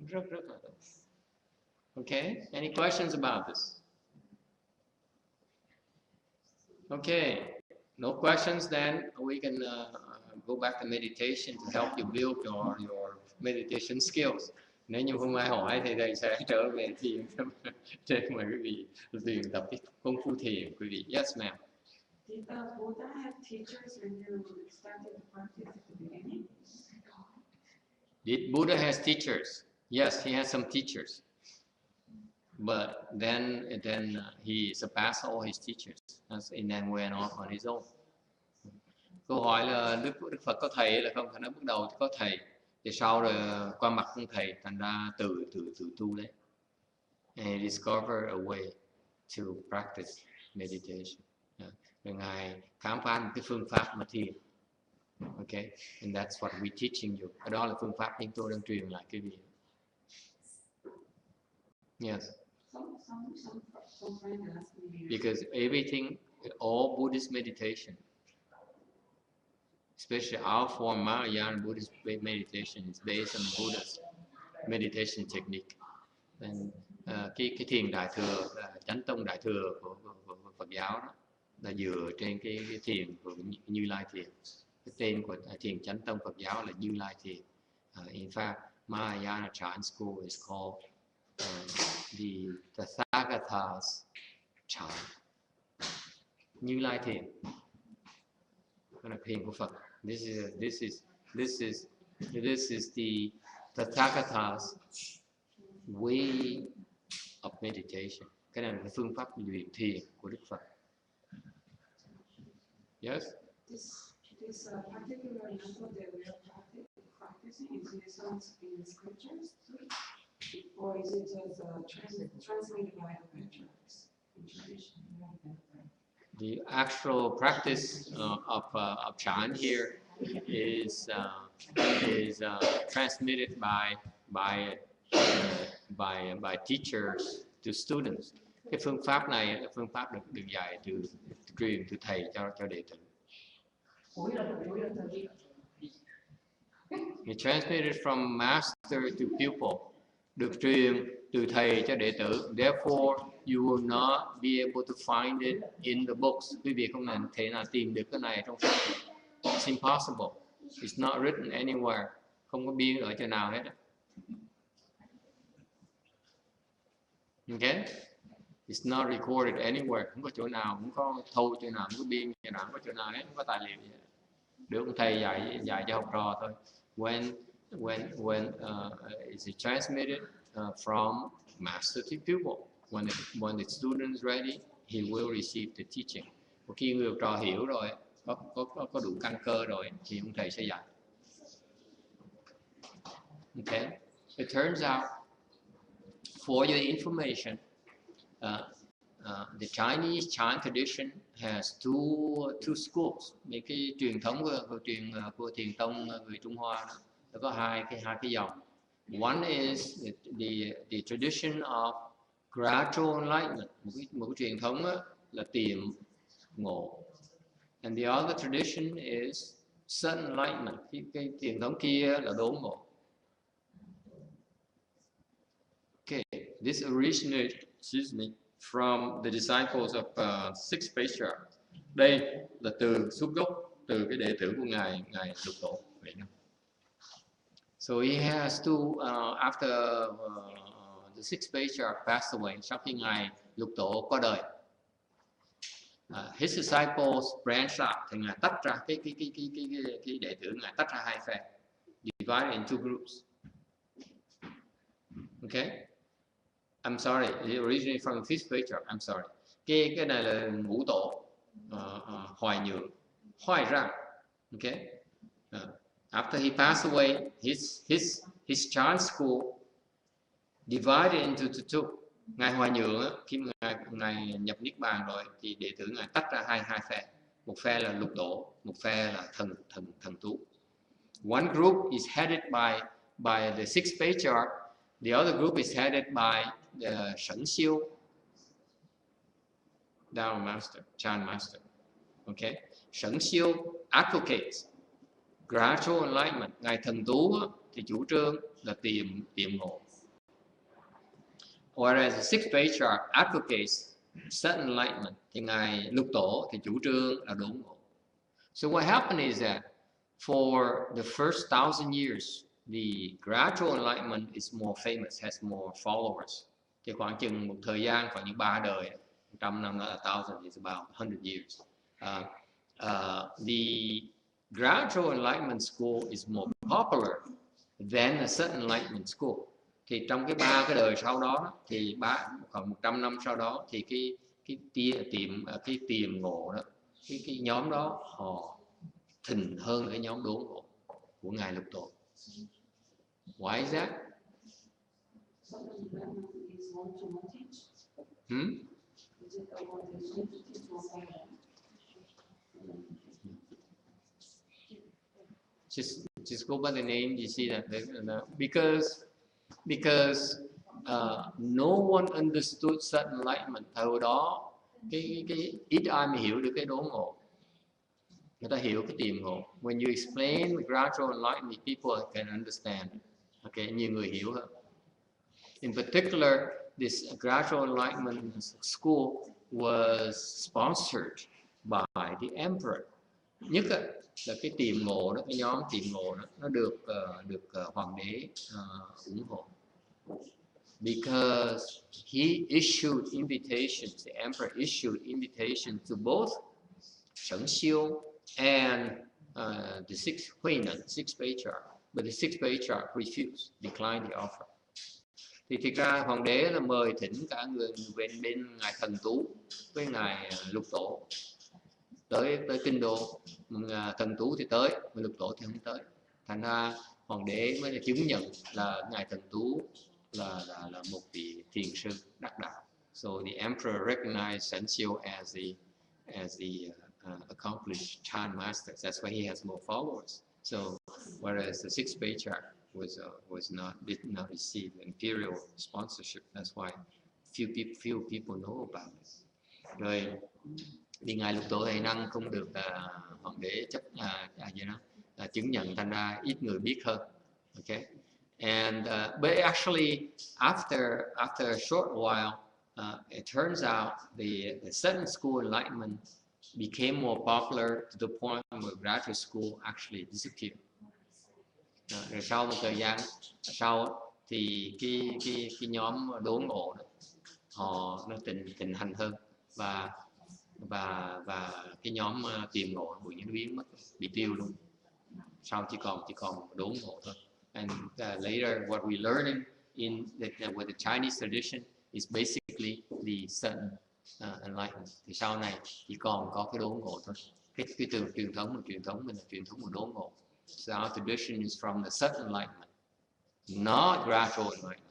rất là tốt. Okay, any questions about this? Okay, no questions, then we can go back to meditation to help you build your meditation skills. Nếu như không ai hỏi thì thầy sẽ trở về thiền để mời quý vị luyện tập cái công phu thiền. Quý vị, yes ma'am. Did the Buddha have teachers when you started to practice at the beginning? Did Buddha has teachers? Yes, he has some teachers. But then he surpassed all his teachers and then went off on his own. Câu hỏi là Đức Phật có thầy là không? Thành ra bước đầu thì có thầy, thì sau rồi qua mặt không thầy, thành ra tự tu đấy. And he discovered a way to practice meditation. Rồi ngài khám phá một cái phương pháp mà thiền. Okay, and that's what we're teaching you. Đó là phương pháp chúng tôi đang truyền lại quý vị. Yes. Some friend asked me. Because everything, all Buddhist meditation, especially our form Mahayana Buddhist meditation, is based on Buddha's meditation technique. And cái thiền đại thừa, chánh tông đại thừa của Phật giáo đó, là dựa trên cái thiền của Như Lai thiền. Cái tên của thiền chánh tông Phật giáo là Như Lai thiền. In fact, Mahayana Chan school is called the Tathagata's chant. Như Lai thiền, đó là thiền của Phật. This is the Tathagata's way of meditation. Cái này là cái phương pháp luyện thiền của Đức Phật. Yes. This particular method that we are practicing, is it sounds in the scriptures too? Or is it just translated by the patriarchs in tradition? The actual practice of chant here is transmitted by teachers to students. Cái phương pháp này là phương pháp được dạy truyền từ thầy cho đệ tử. He transmitted from master to pupil, được truyền từ thầy cho đệ tử. Therefore, you will not be able to find it in the books. Quý vị không thể nào tìm được cái này trong sách. It's impossible. It's not written anywhere. Không có biên ở chỗ nào hết. Okay? It's not recorded anywhere. Không có chỗ nào, không có thâu chỗ nào, không có biên chỗ nào, không có chỗ nào hết, không có tài liệu gì hết. Được ông thầy dạy cho học trò thôi. When is it transmitted from master to pupil? When the student is ready, he will receive the teaching. Một khi người học trò hiểu rồi, có đủ căn cơ rồi, thì ông thầy sẽ dạy. Okay. It turns out, for your information, the Chinese chant tradition has two schools. Những cái truyền thống của thiền tông người Trung Hoa đó, nó có hai cái dòng. One is the tradition of Gradual Enlightenment, một cái truyền thống đó, là tiệm ngộ. And the other tradition is Sudden Enlightenment, cái truyền thống kia là đốn ngộ. Okay, this originated, from the disciples of six patriarchs. Đây là từ xuất gốc, từ cái đệ tử của ngài Lục Tổ. So he has to after the sixth patriarch passed away, sau khi ngài Lục Tổ qua đời, his disciples branched out, thì ngài tách ra cái đệ tử ngài tách ra hai phe, divided into groups. Okay, I'm sorry, it originated from the fifth patriarch. I'm sorry. Cái này là ngũ tổ, Hoài Nhượng, Hoài Rang. Okay. After he passed away, his chant school divided into two. Ngài Hoài Nhượng khi ngài nhập niết bàn rồi thì đệ tử ngài tách ra hai phe. Một phe là lục tổ, một phe là thần tú. One group is headed by the sixth patriarch. The other group is headed by the Shen Xiu Dharma master, chant master. Okay, Shen Xiu advocates Gradual Enlightenment. Ngài thần tú thì chủ trương là tiệm ngộ. Whereas the sixth patriarch advocates Sudden Enlightenment, thì ngài lục tổ thì chủ trương là đốn ngộ. So what happened is that for the first 1,000 years, the Gradual Enlightenment is more famous, has more followers. Thì khoảng chừng một thời gian, khoảng những 3 đời, 100 năm là 1,000, is about 100 years. The Gradual Enlightenment school is more popular than the Sudden Enlightenment school. Thì trong cái 3 cái đời sau đó, thì khoảng 100 năm sau đó, thì cái tiệm ngộ đó, cái nhóm đó họ thịnh hơn cái nhóm đốn ngộ của ngài Lục Tổ. Why is that? Just go by the name. You see that because no one understood Sudden Enlightenment. Thời đó cái ít ai mà hiểu được cái đốn ngộ. Người ta hiểu cái tiệm ngộ. When you explain the Gradual Enlightenment, people can understand. Okay, nhiều người hiểu hơn. In particular, this Gradual Enlightenment school was sponsored by the emperor. Nhất là cái tiệm ngộ đó, cái nhóm tiệm ngộ đó, nó được hoàng đế ủng hộ. because he issued invitations, the emperor issued invitations to both Sheng Xiu and the sixth Huinan, sixth patriarch, but the sixth patriarch refused, declined the offer. Thì thực ra hoàng đế là mời thỉnh cả người bên ngài Thần Tú với ngài Lục Tổ tới kinh đô. Thần Tú thì tới, mà Lục Tổ thì không tới. Thành ra hoàng đế mới là chứng nhận là ngài Thần Tú là một vị thiền sư đắc đạo. So the emperor recognized Shen Xiu as the accomplished Chan masters. That's why he has more followers. So whereas the sixth patriarch did not receive imperial sponsorship. That's why few people know about it. Rồi vì ngài Lục Tổ Thầy Năng không được hoàng đế chứng nhận, thành ra ít người biết hơn. Okay, and but actually after a short while, it turns out the seventh school Enlightenment became more popular to the point where Gradual school actually disappeared. Rồi sau một thời gian sau thì cái nhóm đốn ngộ đó, họ nó tình hành hơn và cái nhóm tìm ngộ bụi những biến mất, bị tiêu luôn. Sau chỉ còn đốn ngộ thôi. And later what we learning with the Chinese tradition is basically the sudden enlightenment. Thì sau này chỉ còn có cái đốn ngộ thôi. Cái truyền thống mình là truyền thống của đốn ngộ. So our tradition is from the sudden enlightenment, not gradual enlightenment.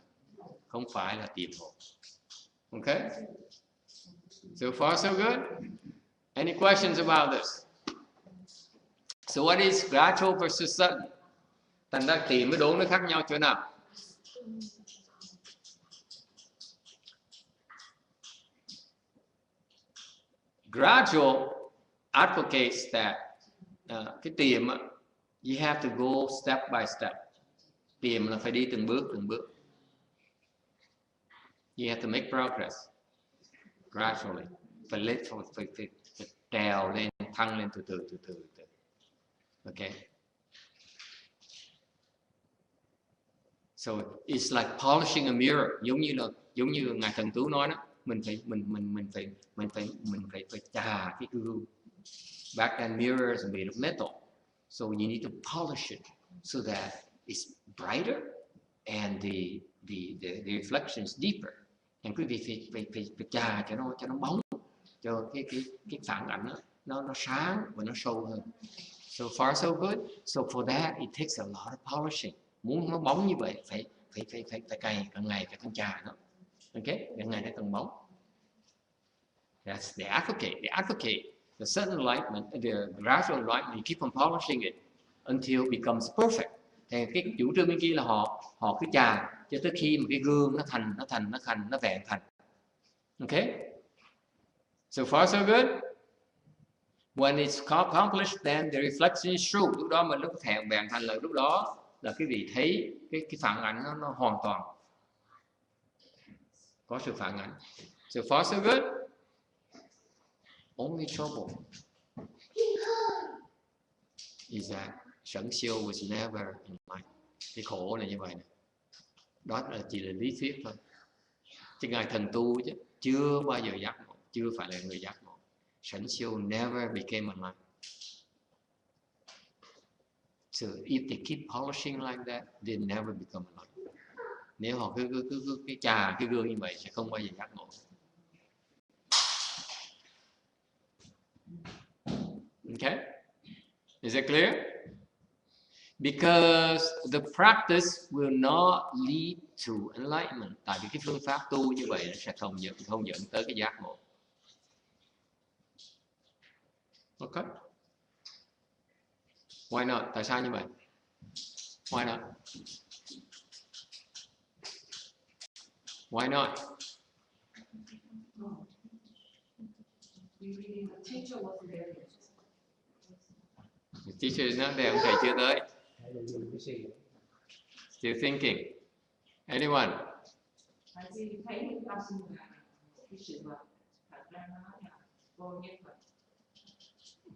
Không phải là tìm ngộ. Okay? So far so good? Any questions about this? So what is gradual versus sudden? Thành ra tìm với đốn nó khác nhau chỗ nào? Gradual advocates that cái tìm you have to go step by step. Tìm là phải đi từng bước. You have to make progress gradually. Phải trèo lên, thăng lên từ từ. Okay. So it's like polishing a mirror, giống như ngài Thần Tú nói đó, mình phải chà cái gương. Back then mirrors are made of metal, so you need to polish it so that it's brighter and the reflection is deeper. And quý vị phải chà cho nó bóng, cho cái phản ảnh nó sáng và nó sâu hơn. So far so good. So for that it takes a lot of polishing. Muốn nó bóng như vậy phải cày càng ngày càng chà nó. Okay, càng ngày càng bóng. That's the advocate. The sudden enlightenment, the gradual enlightenment, you keep on polishing it until it becomes perfect. Thì cái chủ trương bên kia là họ cứ chà cho tới khi mà cái gương nó vẹn thành. Okay? So far so good. When it's accomplished, then the reflection is true. Lúc đó mình lúc vẹn thành là lúc đó là quý vị thấy cái phản ảnh nó hoàn toàn có sự phản ảnh. So far so good. Only trouble is that Sheng Xiu was never enlightened. Cái khổ là như vậy này. Đó là chỉ là lý thuyết thôi. Chứ ngài Thần Tu chứ chưa bao giờ giác ngộ, chưa phải là người giác ngộ. Sheng Xiu never became enlightened. So if they keep polishing like that, they never become enlightened. Nếu họ cứ chà cái gương như vậy sẽ không bao giờ giác ngộ. Okay? Is it clear? Because the practice will not lead to enlightenment. Tại vì cái phương pháp tu như vậy nó sẽ không dẫn tới cái giác ngộ. Okay? Why not? Tại sao như vậy? Why not? Why not? The teacher is not there. Ông thầy chưa tới. Still thinking. Anyone?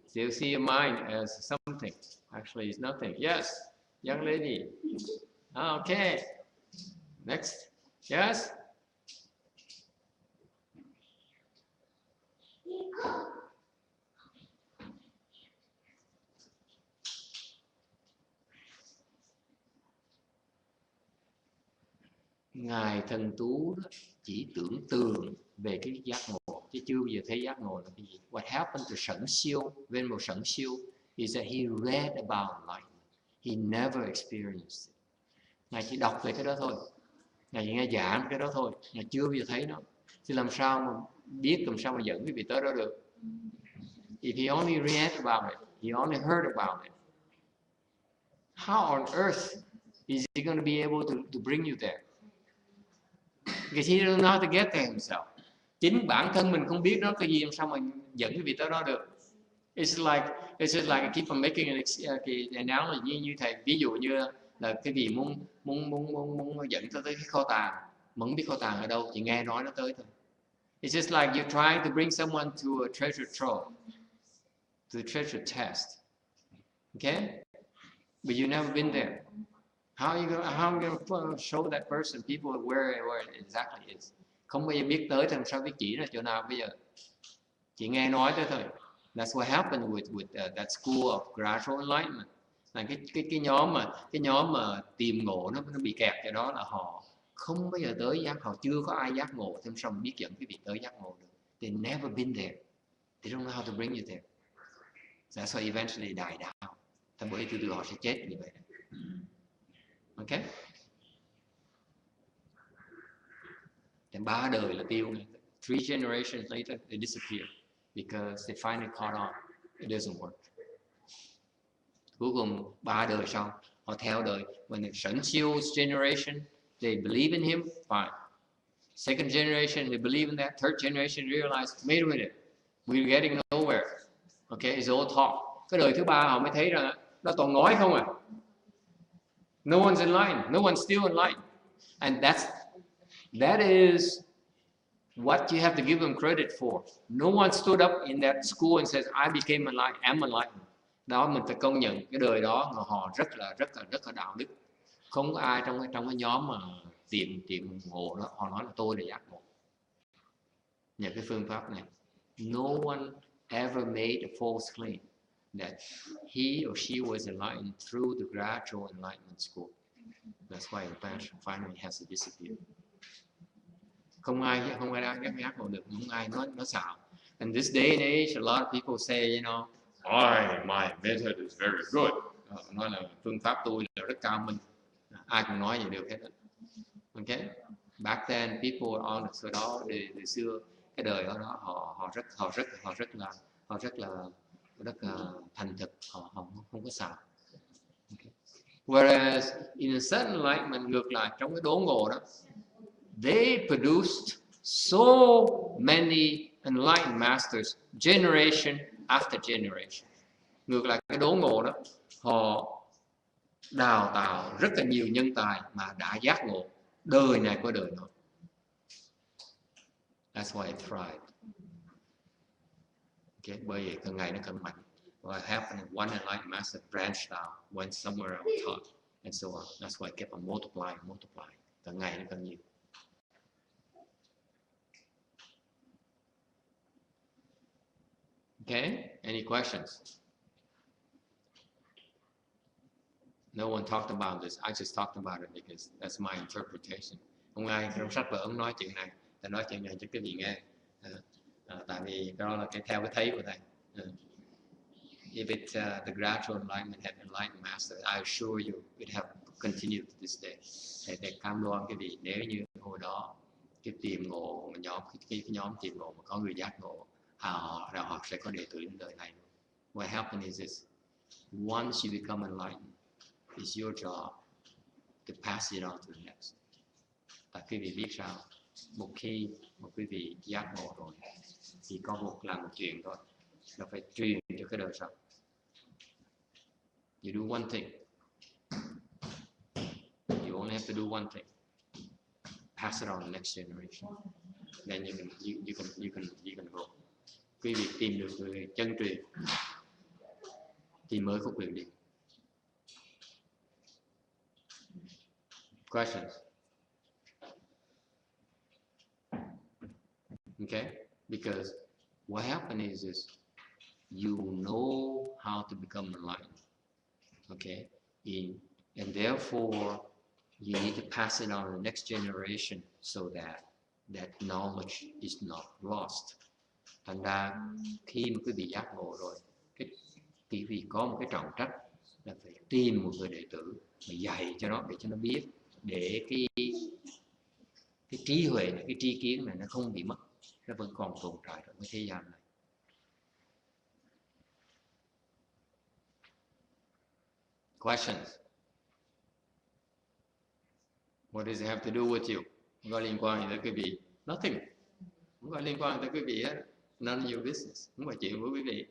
Still see your mind as something. Actually, it's nothing. Yes, young lady. Okay. Next. Yes. Ngài Thần Tú đó chỉ tưởng tượng về cái giác ngộ chứ chưa bao giờ thấy giác ngộ là cái gì. What happened to Sẩn Siêu, bên một Sẩn Siêu, is that he read about enlightenment. He never experienced it. Ngài chỉ đọc về cái đó thôi, Ngài chỉ nghe giảng cái đó thôi, Ngài chưa bao giờ thấy nó. Thì làm sao mà biết, làm sao mà dẫn cái vị tới đó được? If he only read about it, he only heard about it, how on earth is he going to be able to bring you there? Because he don't know how to get there himself. Chính bản thân mình không biết đó cái gì, làm sao mà dẫn cái vị tới đó được? It's just like I keep on making an analogy như thầy, ví dụ như là cái vị muốn dẫn tới cái kho tàng, mà không biết kho tàng ở đâu, chỉ nghe nói nó tới thôi. It's just like you're trying to bring someone to a treasure trove, to a treasure chest, okay? But you've never been there. How are you going to show that person, people where it exactly is? Không bao giờ biết tới thì làm sao biết chỉ là chỗ nào bây giờ? Chỉ nghe nói tới thôi. That's what happened with that school of gradual enlightenment. Là cái nhóm mà tìm ngộ nó bị kẹt cái đó là họ không bao giờ tới giác, họ chưa có ai giác ngộ, thêm xong biết dẫn cái việc tới giác ngộ được. They never been there. They don't know how to bring you there. So that's why eventually they die down. Thành bởi từ từ họ sẽ chết như vậy. Okay? Then 3 đời là tiêu ngay. 3 generations later they disappear because they finally caught on. It doesn't work. Cuối cùng 3 đời sau họ theo đời. When the Shen Xiu's generation they believe in him, fine. Second generation they believe in that. Third generation realize, wait a minute, we're getting nowhere. Okay, it's all talk. Cái đời thứ 3 họ mới thấy rằng nó toàn nói không à. No one's enlightened. No one's still enlightened. And that is what you have to give them credit for. No one stood up in that school and says, I became enlightened, I'm enlightened. Đó mình phải công nhận cái đời đó mà họ rất là đạo đức. Không có ai trong cái nhóm mà tìm ngộ đó, họ nói là tôi là giác ngộ. Nhờ cái phương pháp này. No one ever made a false claim that he or she was enlightened through the gradual enlightenment school. That's why the passion finally has to disappear. Không ai đang giác ngộ được, không ai nói xạo. And this day and age, a lot of people say, you know, my method is very good. Nói là phương pháp tôi là rất cao minh. Ai cũng nói vậy được hết. Okay? Back then, people were honest. Hồi đó, từ xưa, cái đời đó họ rất là thành thực, họ không có xạo. Okay. Whereas in a sudden enlightenment, ngược lại trong cái đốn ngộ đó, they produced so many enlightened masters generation after generation. Ngược lại cái đốn ngộ đó, họ đào tạo rất là nhiều nhân tài mà đã giác ngộ đời này qua đời nữa. That's why it thrived. Okay, bởi vì càng ngày nó càng mạnh. What happened? One enlightened master branched out, went somewhere else, taught, and so on. That's why it kept on multiplying. Càng ngày nó càng nhiều. Okay, any questions? No one talked about this. I just talked about it because that's my interpretation. Không ai trong sách vở ông nói chuyện này, thầy nói chuyện này cho cái gì nghe. Tại vì đó là theo cái thấy của thầy. If it's the gradual enlightenment had enlightened master, I assure you it have continued to this day. Thầy cam đoan cái gì nếu như hồi đó cái tìm ngộ mà cái nhóm tìm ngộ mà có người giác ngộ, họ sẽ có đệ tử đến đời này. What happened is this: once you become enlightened, it's your job to pass it on to the next. Tại quý vị biết sao? Một khi một quý vị giác ngộ rồi thì có một chuyện thôi, là phải truyền cho cái đời sau. You do one thing. You only have to do one thing. Pass it on to the next generation. Then you can go. Quý vị tìm được người chân truyền thì mới có quyền đi. Questions? Okay, because what happens is you know how to become enlightened. Okay, and therefore you need to pass it on to the next generation so that that knowledge is not lost. Thành ra khi mà quý vị giác ngộ rồi, quý vị có một cái trọng trách là phải tìm một người đệ tử mà dạy cho nó để cho nó biết, để cái trí huệ này, cái tri kiến này nó không bị mất, nó vẫn còn tồn tại trong cái thế gian này. Questions? What does it have to do with you? Không có liên quan gì tới quý vị. Nothing. Không có liên quan tới quý vị hết. None of your business. Không phải chuyện của quý vị.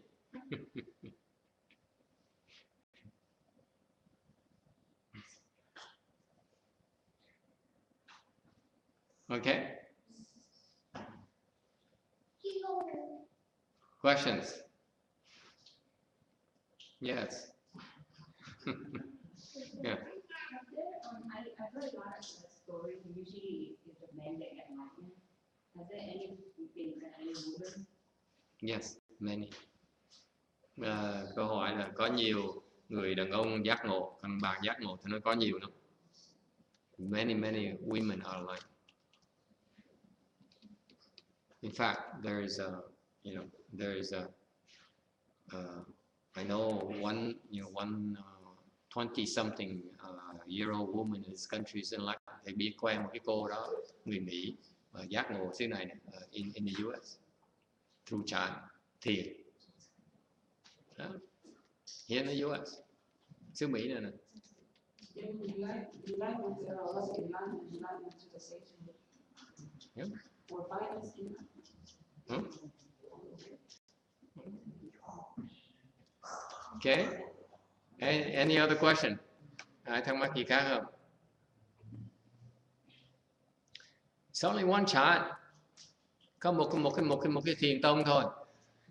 Okay. Questions? Yes. Yeah. I've heard a lot of stories. Usually, it's the men that get enlightened. Has there any been any women? Yes, many. Câu hỏi là có nhiều người đàn ông giác ngộ, thằng bà giác ngộ thì nó có nhiều lắm. Many women are like. In fact, I know one 20-something year old woman in this country is like, they bị quen một cái cô đó, người Mỹ, giác ngộ xứ này in the US through China, thiền. Here in the US, xứ Mỹ này nè. Okay. Any other question? Ai thắc mắc gì khác không? It's only one chant. Có một cái thiền tông thôi.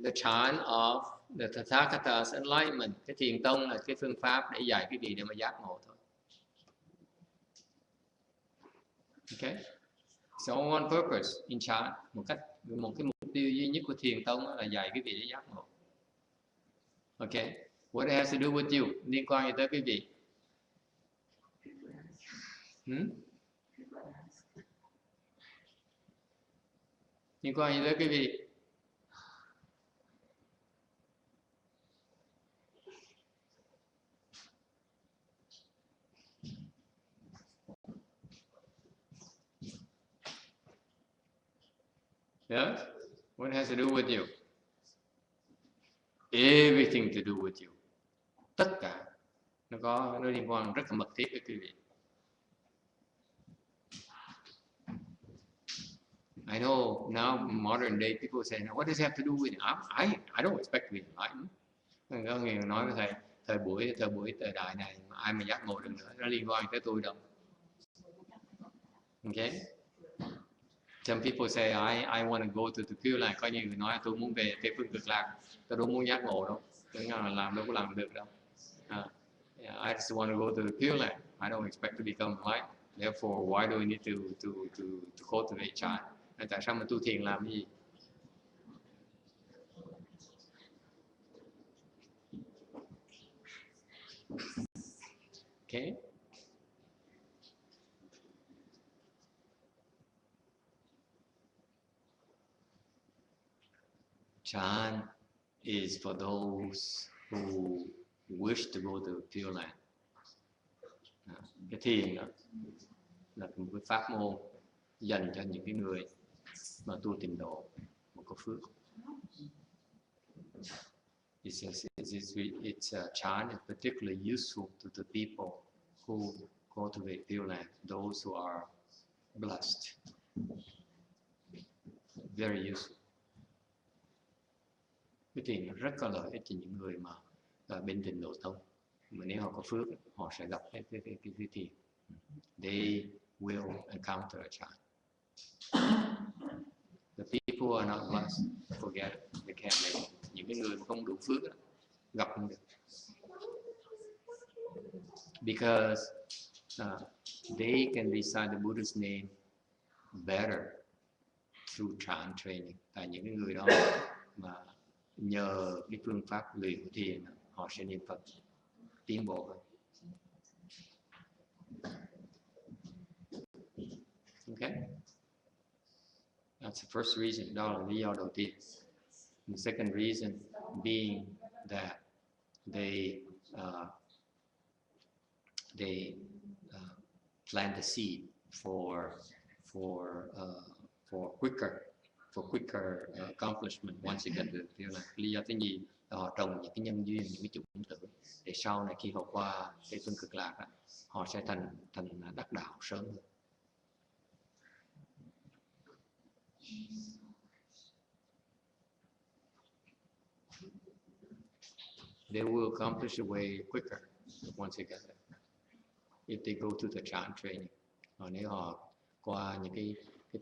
The chant of the Tathagata's Enlightenment. Cái thiền tông là cái phương pháp để dạy cái gì để mà giác ngộ thôi. Okay. So one purpose in chant, một cái mục tiêu duy nhất của thiền tông là dạy cái gì để giác ngộ. Okay. What it has to do with you? Liên quan gì tới quý vị? Liên quan gì tới quý vị? Yes? What has to do with you? Everything to do with you. Tất cả nó liên quan rất là mật thiết với quý vị. I know now modern day people say, what does it have to do with it? I don't expect to be enlightened. Có người nói với thầy, thời đại này ai mà giác ngộ được nữa, nó liên quan tới tôi đâu. Okay? Some people say I want to go to the Pure Land. Có nhiều người nói tôi muốn về Tây phương cực lạc, tôi đâu muốn giác ngộ đâu, tôi làm đâu có làm được đâu. I just want to go to the Pure Land. I don't expect to become enlightened. Therefore, why do I need to cultivate chant? Tại sao mà tu thiền làm cái gì? Okay. Chant is for those who wish to go to Pure Land. Cái thiền đó là một cái pháp môn dành cho những cái người mà tu tịnh độ, mà có phước. It's a chant is particularly useful to the people who cultivate Pure Land, those who are blessed. Very useful. Cái thiền rất có lợi ích cho những người mà bên tịnh độ tông, mà nếu họ có phước họ sẽ gặp cái thiền. They will encounter a chant. The people who are not blessed, forget it, they can't make it. Những cái người mà không đủ phước gặp không được. Because they can recite the Buddha's name better through trance training. Tại những cái người đó mà nhờ cái phương pháp luyện của thiền, họ sẽ niệm Phật tiến bộ hơn. Okay, that's the first reason. Đó là lý do đầu tiên. The second reason being that they plant the seed for quicker accomplishment once you get the feel like. Lý do thứ nhì là họ trồng những cái nhân duyên, những cái chủng tử để sau này khi họ qua cái phương cực lạc đó, họ sẽ thành đắc đạo sớm hơn. They will accomplish the way quicker once they get there. If they go to the trance training, còn nếu họ qua những cái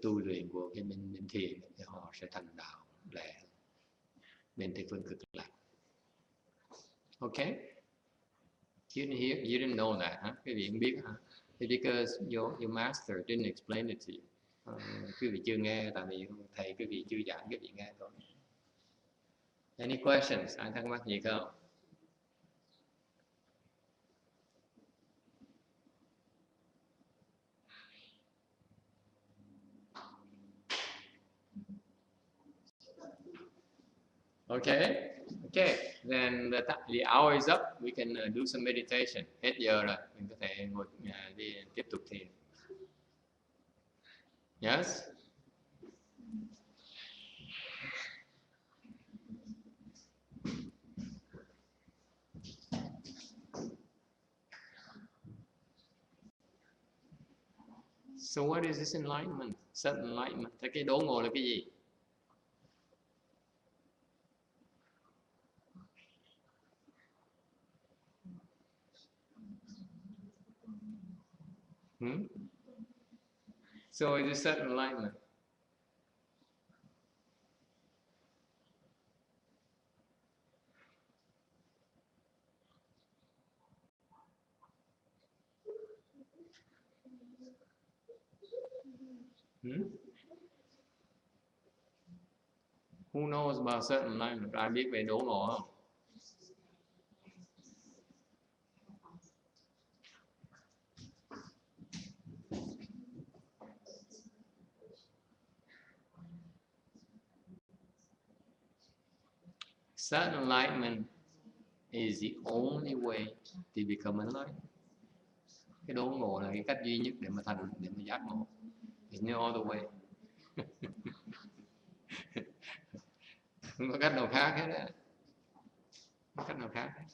tu luyện của cái bên thiền thì họ sẽ thành đạo lẻ hơn bên tây phương cực lạc. Okay? You didn't know that, huh? Quý vị không biết hả? It's because your master didn't explain it to you. Quý vị chưa nghe, tại vì thầy quý vị chưa giảng, quý vị nghe thôi. Any questions? Ai thắc mắc gì không? Okay, then the hour is up. We can do some meditation. Hết giờ rồi, mình có thể ngồi đi tiếp tục thiền. Yes. So what is this enlightenment? Self-enlightenment. Thế cái đố ngộ là cái gì? So is it self-enlightenment? Who knows about self-enlightenment? Ai biết về đố ngộ không? Self-enlightenment is the only way to become enlightened. Cái đố ngộ là cái cách duy nhất để mà giác ngộ. There's no other way. Không có cách nào khác hết á. Không có cách nào khác hết.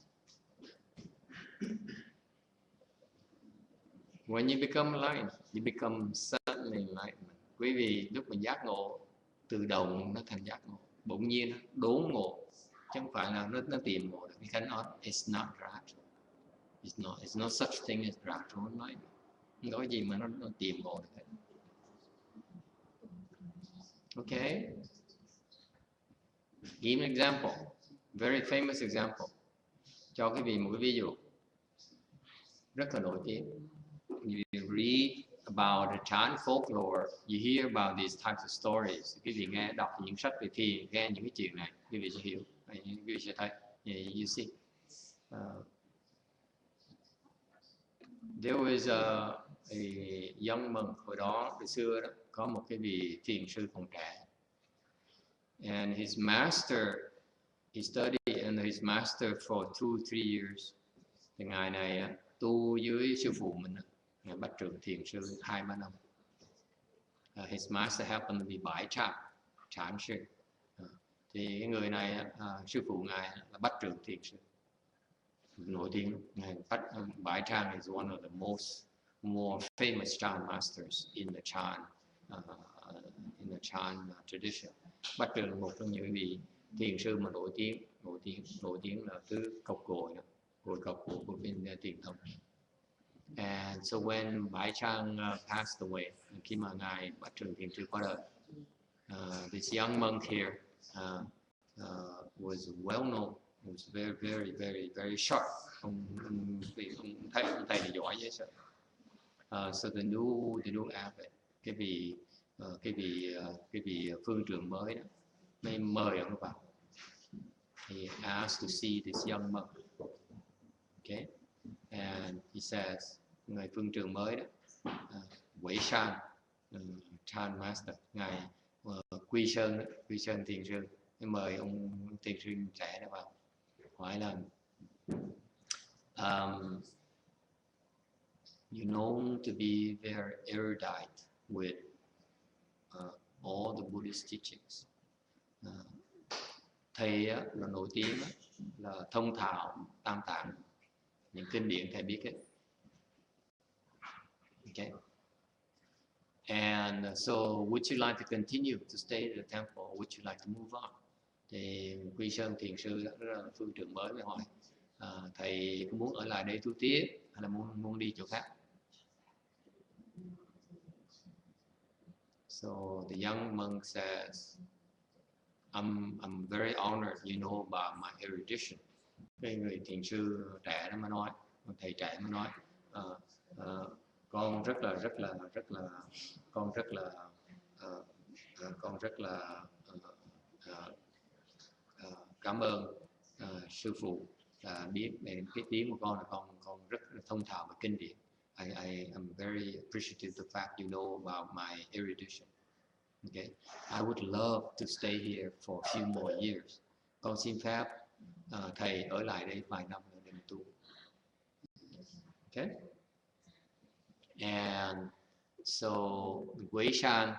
When you become enlightened, you become suddenly enlightenment. Quý vị lúc mình giác ngộ, từ đầu nó thành giác ngộ. Bỗng nhiên nó đố ngộ. Chứ không phải là nó tìm ngộ được. We cannot, it's not gradual. It's not such thing as gradual enlightenment. Không có gì mà nó tìm ngộ được hết. Okay? Give an example. Very famous example. Cho quý vị một cái ví dụ. Rất là nổi tiếng. You read about the Chan folklore, you hear about these types of stories. Quý vị nghe đọc những sách về thiền, nghe những cái chuyện này, quý vị sẽ hiểu, quý vị sẽ thấy. You see, there was a young monk hồi đó, từ xưa đó, có một cái vị thiền sư còn trẻ, and his master, he studied under his master for 2-3 years. Thì ngài này tu dưới sư phụ mình. Ngài bắt trưởng thiền sư 2-3 năm. His master happened to be Bái Trạm sư. Thì cái người này, sư phụ ngài là bắt trưởng thiền sư nổi tiếng. Bái Trạm is one of the more famous Chan masters in the Chan tradition. Bắt trưởng là một trong những vị thiền sư mà nổi tiếng là từ cọc gội cọc của bên thiền thông. And so when Bái Trang passed away, khi mà ngài bắt trưởng thiền sư qua đời, this young monk here was well known. He was very, very, very, very sharp. Ông thầy là giỏi dễ sợ. So the new abbot, cái vị cái vị phương trưởng mới đó mới mời ông vào. He asked to see this young monk. Okay, and he says, người phương trưởng mới đó, Quỷ San, Chan Master, ngài Quy Sơn Thiền sư, mời ông Thiền sư trẻ đó vào, hỏi là you known to be very erudite with all the Buddhist teachings. Thầy là nổi tiếng là thông thạo tam tạng, những kinh điển thầy biết hết. Okay. And so, would you like to continue to stay at the temple, or would you like to move on? Thì Quy Sơn Thiền sư đó là phương trưởng mới mới hỏi, thầy có muốn ở lại đây tu tiếp hay là muốn đi chỗ khác? So the young monk says, I'm very honored, you know, about my erudition. Cái người thiền sư trẻ đó mới nói, thầy trẻ mới nói, con rất là cảm ơn sư phụ biết về cái tiếng của con là con rất là thông thạo về kinh điển. I am very appreciative of the fact you know about my erudition. Okay, I would love to stay here for a few more years. Con xin phép thầy ở lại đây vài năm nữa để tu. Okay, and so Quế San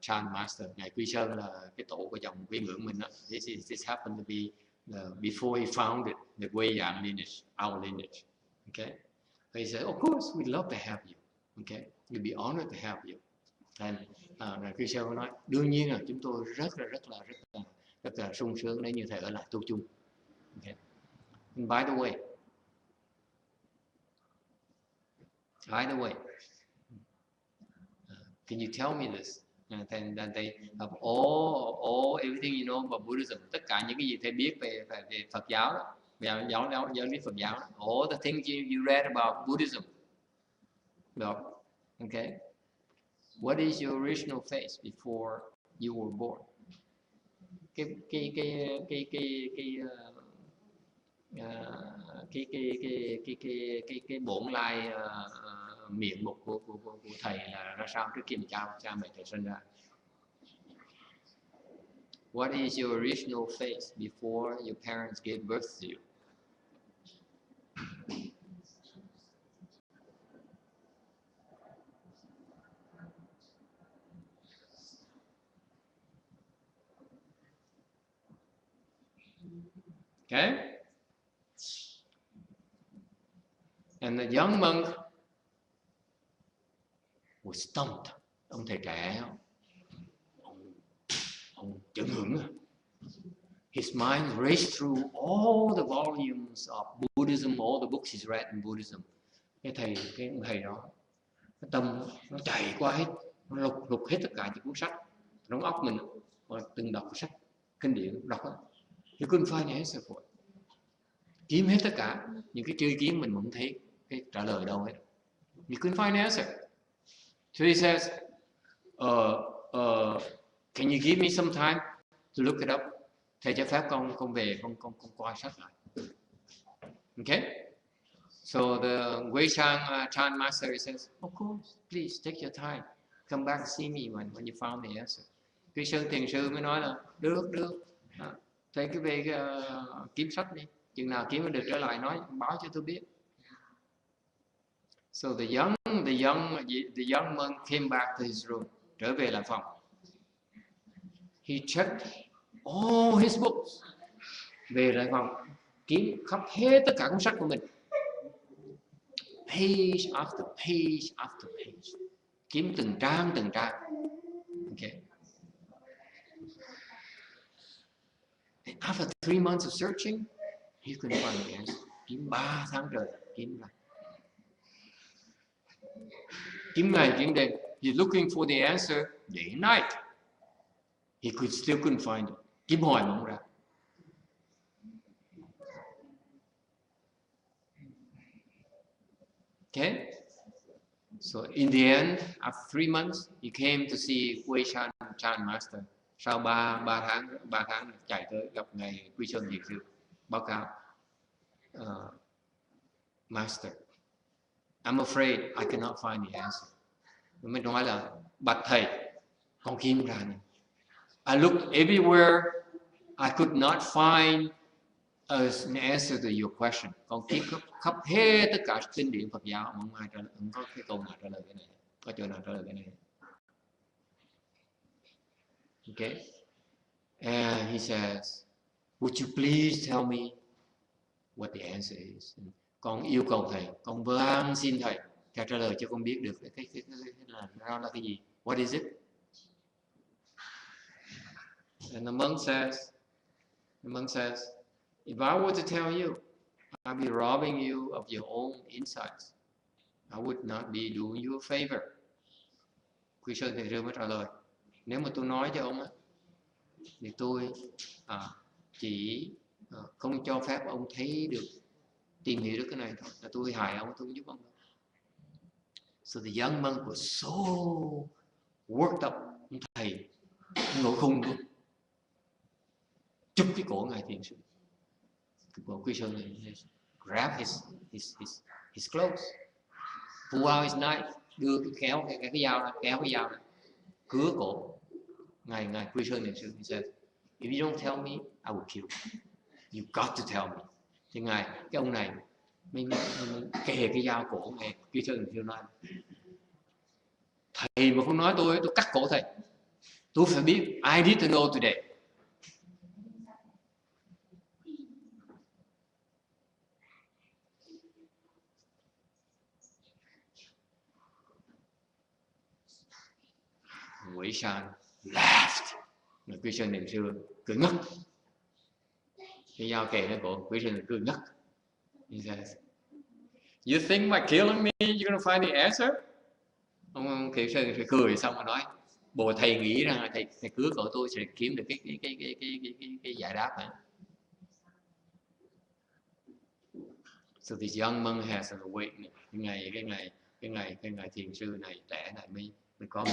Chan Master, ngài Quy Sơn là cái tổ của dòng Quy Ngưỡng mình đó. This happened to be before he founded the Quế Giảng lineage, our lineage. Okay, he said, of course we'd love to have you. Okay, we'd be honored to have you. And ngài Quy Sơn nói, đương nhiên là chúng tôi rất là sung sướng nếu như thầy ở lại tu chung. Okay. And by the way, can you tell me this? And they have all everything you know about Buddhism. Tất cả những cái gì thầy biết về Phật giáo đó, về giáo lý Phật giáo đó. All the things you read about Buddhism. Okay. What is your original faith before you were born? Cái bổn lai miệng mục của thầy là ra sao trước khi cha mẹ thầy sinh ra? What is your original faith before your parents gave birth to you? Okay? And the young monk was stumped. Ông thầy trẻ, ông chấn hững. His mind raced through all the volumes of Buddhism, all the books he's read in Buddhism. Cái ông thầy đó, cái tâm nó chạy qua hết, nó lục hết tất cả những cuốn sách trong óc mình, từng đọc sách kinh điển đọc. He couldn't find an answer for it. Kiếm hết tất cả những cái chơi kiếm mình không thấy cái trả lời đâu hết. You couldn't find an answer. So he says, can you give me some time to look it up? Thầy cho phép con về con coi sách lại. Okay? So the Wei Chan Master says, of course, please take your time. Come back and see me when you found the answer. Cái Sơn Thiền sư mới nói là được. Thầy cứ về kiếm sách đi. Chừng nào kiếm được trở lại nói báo cho tôi biết. So the young monk came back to his room, trở về lại phòng. He checked all his books. Về lại phòng kiếm khắp hết tất cả cuốn sách của mình. Page after page after page. Kiếm từng trang. Okay. And after 3 months of searching, he couldn't find the answer. Kiếm 3 tháng trời kiếm ra. Kiếm ngày kiếm đêm. He's looking for the answer day and night. He still couldn't find it. Kiếm hoài mà không ra. Okay? So in the end, after 3 months, he came to see Wei Shan Chan Master. Sau 3 tháng chạy tới gặp ngài Quy Sơn Thiền Sư, báo cáo Master, I'm afraid I cannot find the answer. Mới nói là bạch thầy, con kiếm ra này. I looked everywhere, I could not find an answer to your question. Con kiếm khắp hết tất cả kinh điển Phật giáo mà không có cái câu nào trả lời cái này, có chỗ nào trả lời cái này. Okay, and he says, would you please tell me what the answer is? Con yêu cầu thầy, con van xin thầy trả lời cho con biết được cái là nó là cái gì. What is it? And the monk says, if I were to tell you, I'd be robbing you of your own insights. I would not be doing you a favor. Quy Sơn Thiền Sư mới trả lời, nếu mà tôi nói cho ông á, thì tôi chỉ không cho phép ông thấy được, tìm hiểu được cái này thôi, là tôi hại ông, tôi không giúp ông đâu. So the young monk was so worked up, thầy ngộ khùng luôn, chụp cái cổ ngài Thiền Sư. Quy Sơn này grab his clothes, pull out his knife, đưa cái dao ra, kéo cái dao ra, cứa cổ ngài Quy Sơn Thiền Sư. He said, if you don't tell me, I will kill you. You got to tell me. Thì cái ông này mình kề cái dao cổ ngài Quy Sơn Thiền Sư nói, thầy mà không nói tôi cắt cổ thầy. Tôi phải biết. I need to know today. Wei Shan laughed. Người Quy Sơn Thiền Sư cười ngất. Cái dao kề nó cổ, Quy Sơn Thiền Sư cười ngất. He says, you think by killing me you're gonna find the answer? Ông Thiền Sư Thiền Sư cười xong rồi nói, bộ thầy nghĩ rằng là thầy cứa cổ tôi sẽ kiếm được cái giải đáp hả? So this young monk has an awakening. Cái ngày Thiền Sư này trẻ này mới có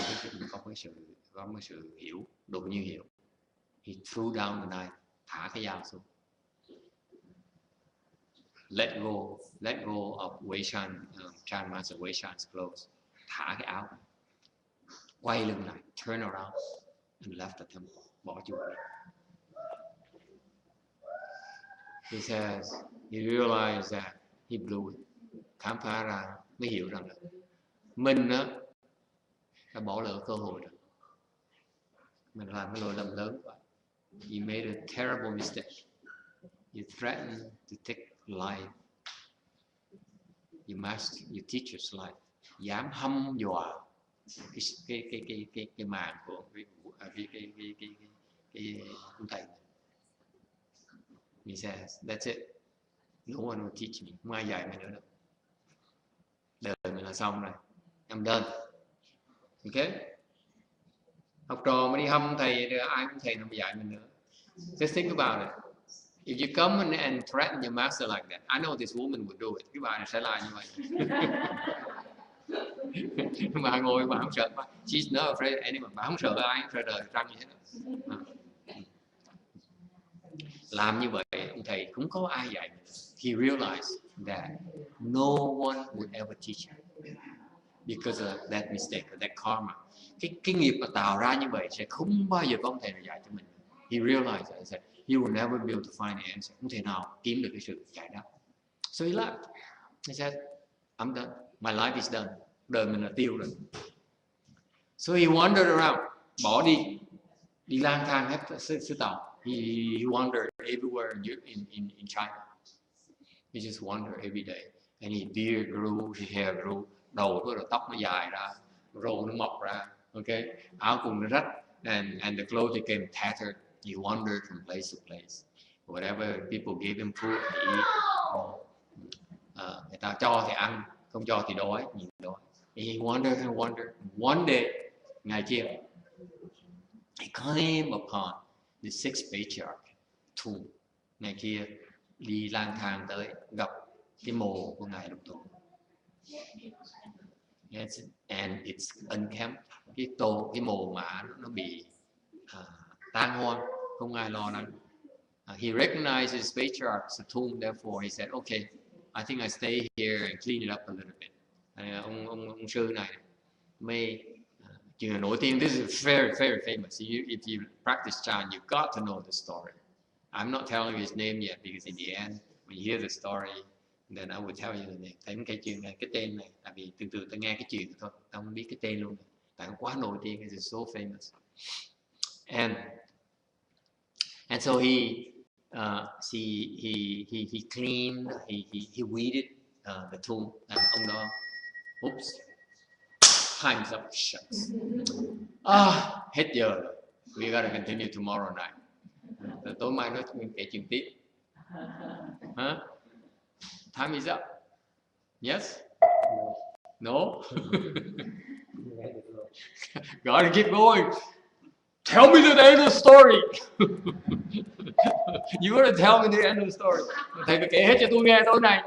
một sự hiểu, đột nhiên hiểu. He threw down the knife, thả cái dao xuống. Let go of Wei Shan, Chan Master Wei Shan's clothes. Thả cái áo, quay lưng lại, turn around and left the temple, bỏ chùa đi. He says, he realized that he blew it. Khám phá ra, mới hiểu rằng là mình đã bỏ lỡ cơ hội rồi. Mình làm cái lỗi lầm lớn quá. You made a terrible mistake. You threatened to take life. You teacher's life. Dám hăm dọa cái mạng của cái ông thầy. He says, that's it. No one will teach me. Không ai dạy mình nữa đâu. Đời mình là xong rồi. I'm done. Okay? Học trò mà đi hâm thầy, ai cũng thầy nào mà dạy mình nữa. Just think about it. If you come and threaten your master like that, I know this woman would do it. Cái bà này sẽ làm như vậy. Bà ngồi bà không sợ. She's not afraid of anyone. Bà không sợ ai, không sợ đời răng gì hết. Làm như vậy, ông thầy cũng có ai dạy mình. He realized that no one would ever teach him because of that mistake, that karma. Cái nghiệp mà tạo ra như vậy sẽ không bao giờ có ông thầy nào dạy cho mình. He realized that he will never be able to find the answer. Không thể nào kiếm được cái sự giải đáp. So he left. He said, I'm done. My life is done. Đời mình là tiêu rồi. So he wandered around. Bỏ đi lang thang hết xứ Tàu. He wandered everywhere in China. He just wandered every day. And his beard grew, his hair grew. Đầu tóc nó dài ra, râu nó mọc ra. Okay? Áo quần nó rách. And the clothes became tattered. He wandered from place to place. Whatever people gave him food, he eat. Người ta cho thì ăn, không cho thì đói, nhìn đói. He wandered and wandered. One day, ngày kia, he came upon the sixth patriarch tomb. Ngày kia đi lang thang tới gặp cái mồ của ngài Lục Tổ. and it's unkempt. Cái mồ mả nó bị tan hoang, không ai lo lắng. He recognized his patriarch's tomb, therefore he said, okay, I think I stay here and clean it up a little bit. Ông sư này mê chuyện là nổi tiếng. This is very famous. If you practice Chan, you got to know the story. I'm not telling you his name yet because in the end, when you hear the story, then I will tell you the name. Thấy cái chuyện này, cái tên này, tại vì từ ta nghe cái chuyện thôi, ta không biết cái tên luôn. Tại nó quá nổi tiếng, it's so famous. And so he cleaned, he weeded the tomb. And ông đó, oops, time's up, shucks. Hết giờ rồi. We gotta continue tomorrow night. Tối mai nói kể chuyện tiếp. Time is up. Yes? No? Gotta keep going. Tell me the end of the story. You gotta tell me the end of the story. Thầy phải kể hết cho tôi nghe tối nay.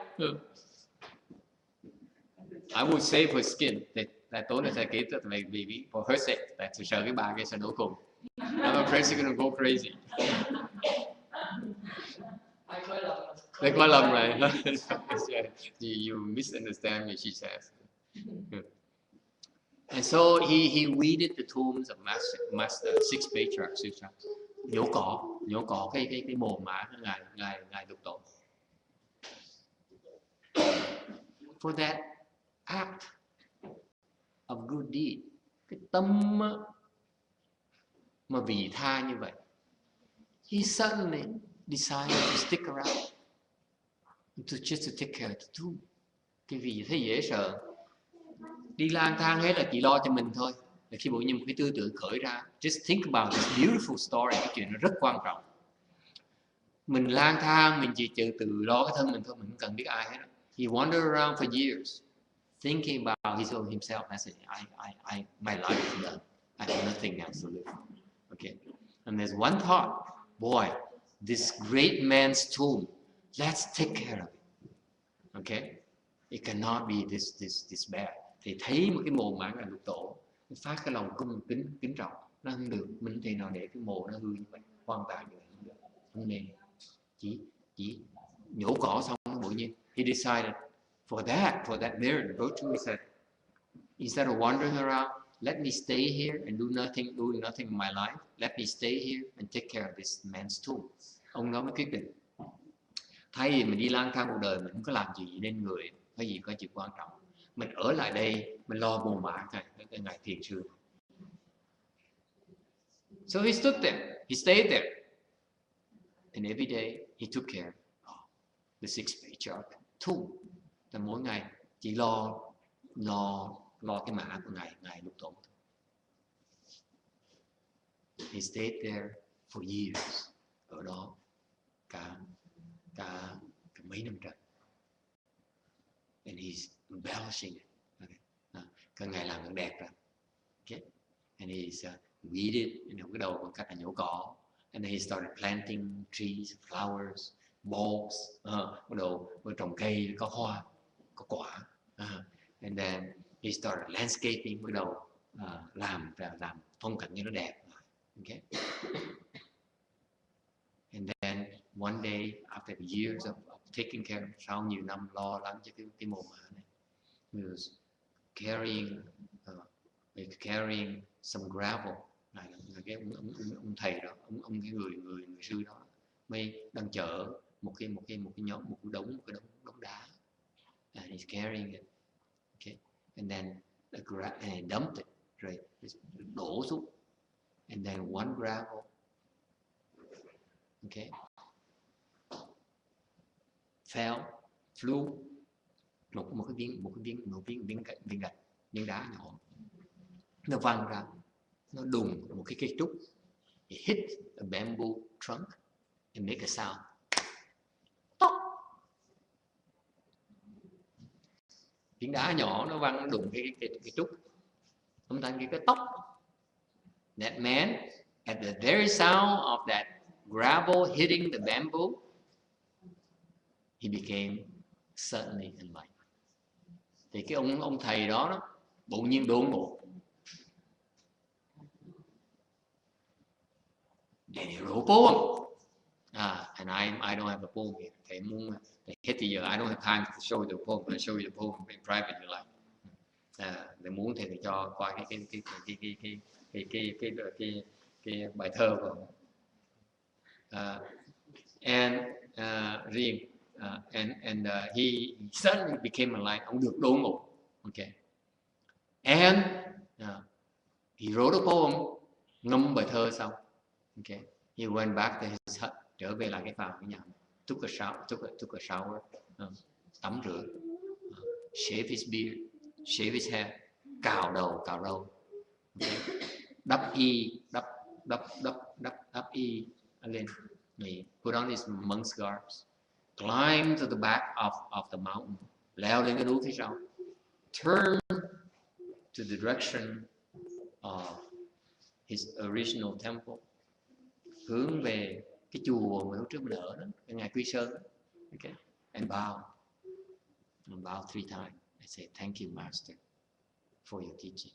I would save her skin. Tại tối nay thầy kể cho thầy vì for her sake. Tại tôi sợ cái bà kia sẽ đổ cùng. I'm afraid she's gonna go crazy. They quite love right. You misunderstand me, she says. And so he weeded the tombs of master six patriarchs. Nhổ cỏ cái mồ mả của ngài Lục Tổ. For that act of good deed, cái tâm mà vị tha như vậy, he suddenly decided to stick around just to take care of the tomb. Cái vị thấy dễ sợ, đi lang thang hết là chỉ lo cho mình thôi. Là khi bộ như một cái tư tưởng khởi ra, just think about this beautiful story, cái chuyện nó rất quan trọng. Mình lang thang, mình chỉ tự lo cái thân mình thôi, mình không cần biết ai hết. He wandered around for years, thinking about his own himself. I said, my life is done. I have nothing else to live. Okay, and there's one thought, boy, this great man's tomb, let's take care of it. Okay, it cannot be this bad. Thì thấy một cái mồ mả ngài Lục Tổ, phát cái lòng cung kính trọng, nó không được. Mình không thể nào để cái mồ nó hư như vậy, hoàn toàn như vậy không được, không nên. Chỉ nhổ cỏ xong nó bụi nhiên. He decided for that merit and virtue, he said, instead of wandering around, let me stay here and doing nothing in my life. Let me stay here and take care of this man's tomb. Ông đó mới quyết định, thay vì mình đi lang thang cuộc đời, mình không có làm gì nên người, cái gì có chuyện quan trọng, mình ở lại đây, mình lo mồ mả cái ngài thiền sư. So he stood there, he stayed there, and every day he took care of the six patriarch tomb. Và mỗi ngày chỉ lo cái mả của ngài Lục Tổ. He stayed there for years, ở đó cả mấy năm trời. And he's embellishing it. Càng ngày làm càng đẹp ra. Okay. And he's weeded, cái đầu bằng cách là nhổ cỏ. And then he started planting trees, flowers, bulbs. Bắt đầu trồng cây, có hoa, có quả. And then he started landscaping, bắt đầu làm phong cảnh cho nó đẹp. Okay. And then one day, after years of taking care of, sau nhiều năm lo lắng cho cái mồ mả này, he was carrying some gravel. Này là cái ông thầy đó, ông cái người sư đó, mới đang chở một cái đống đá. And he's carrying it. Okay. And then he dumped it, rồi đổ xuống. And then one gravel, okay, flew một cái viên đá nhỏ, nó văng ra, nó đùng một cái cây trúc. It hit a bamboo trunk and make a sound. Tóc. Viên đá nhỏ nó văng, nó đùng cái trúc, âm thanh cái tóc. That man, at the very sound of that gravel hitting the bamboo, he became suddenly enlightened. Thì cái ông thầy đó bỗng nhiên đốn ngộ. And he wrote a poem. And I don't have a poem here. Thầy muốn hết thì giờ I don't have time to show you the poem. I show you the poem in private you like. Thầy muốn thầy cho qua cái bài thơ của riêng and he suddenly became enlightened. Ông được đốn ngộ. Okay. And he wrote a poem, ngâm bài thơ xong. Okay. He went back to his hut, trở về lại cái phòng của nhà. Took a shower, tắm rửa, shave his beard, shave his hair, cạo đầu. Okay. Đắp y lên. He put on his monk's garbs, climbed to the back of the mountain, leo lên cái núi phía sau, turn to the direction of his original temple, hướng về cái chùa mà lúc trước mình ở đó, cái ngài Quy Sơn đó. Okay. And bow 3 times. I say thank you master for your teaching.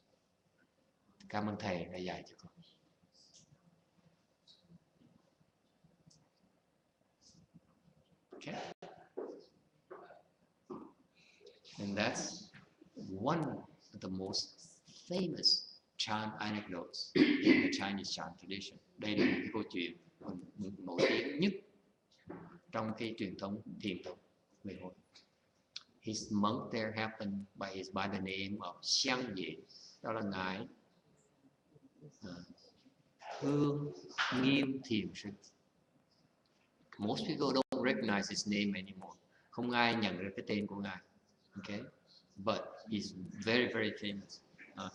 Cảm ơn thầy đã dạy cho con. Okay. And that's one of the most famous chant anecdotes in the Chinese chant tradition. Đây là một cái câu chuyện nổi tiếng nhất trong cái truyền thống thiền tông về hội. His monk there happened by the name of Xiang Yi. Đó là ngài Hương Nghiêm Thiền Sư. Most people don't recognize his name anymore. Không ai nhận ra cái tên của ngài. Okay, but he's very very famous.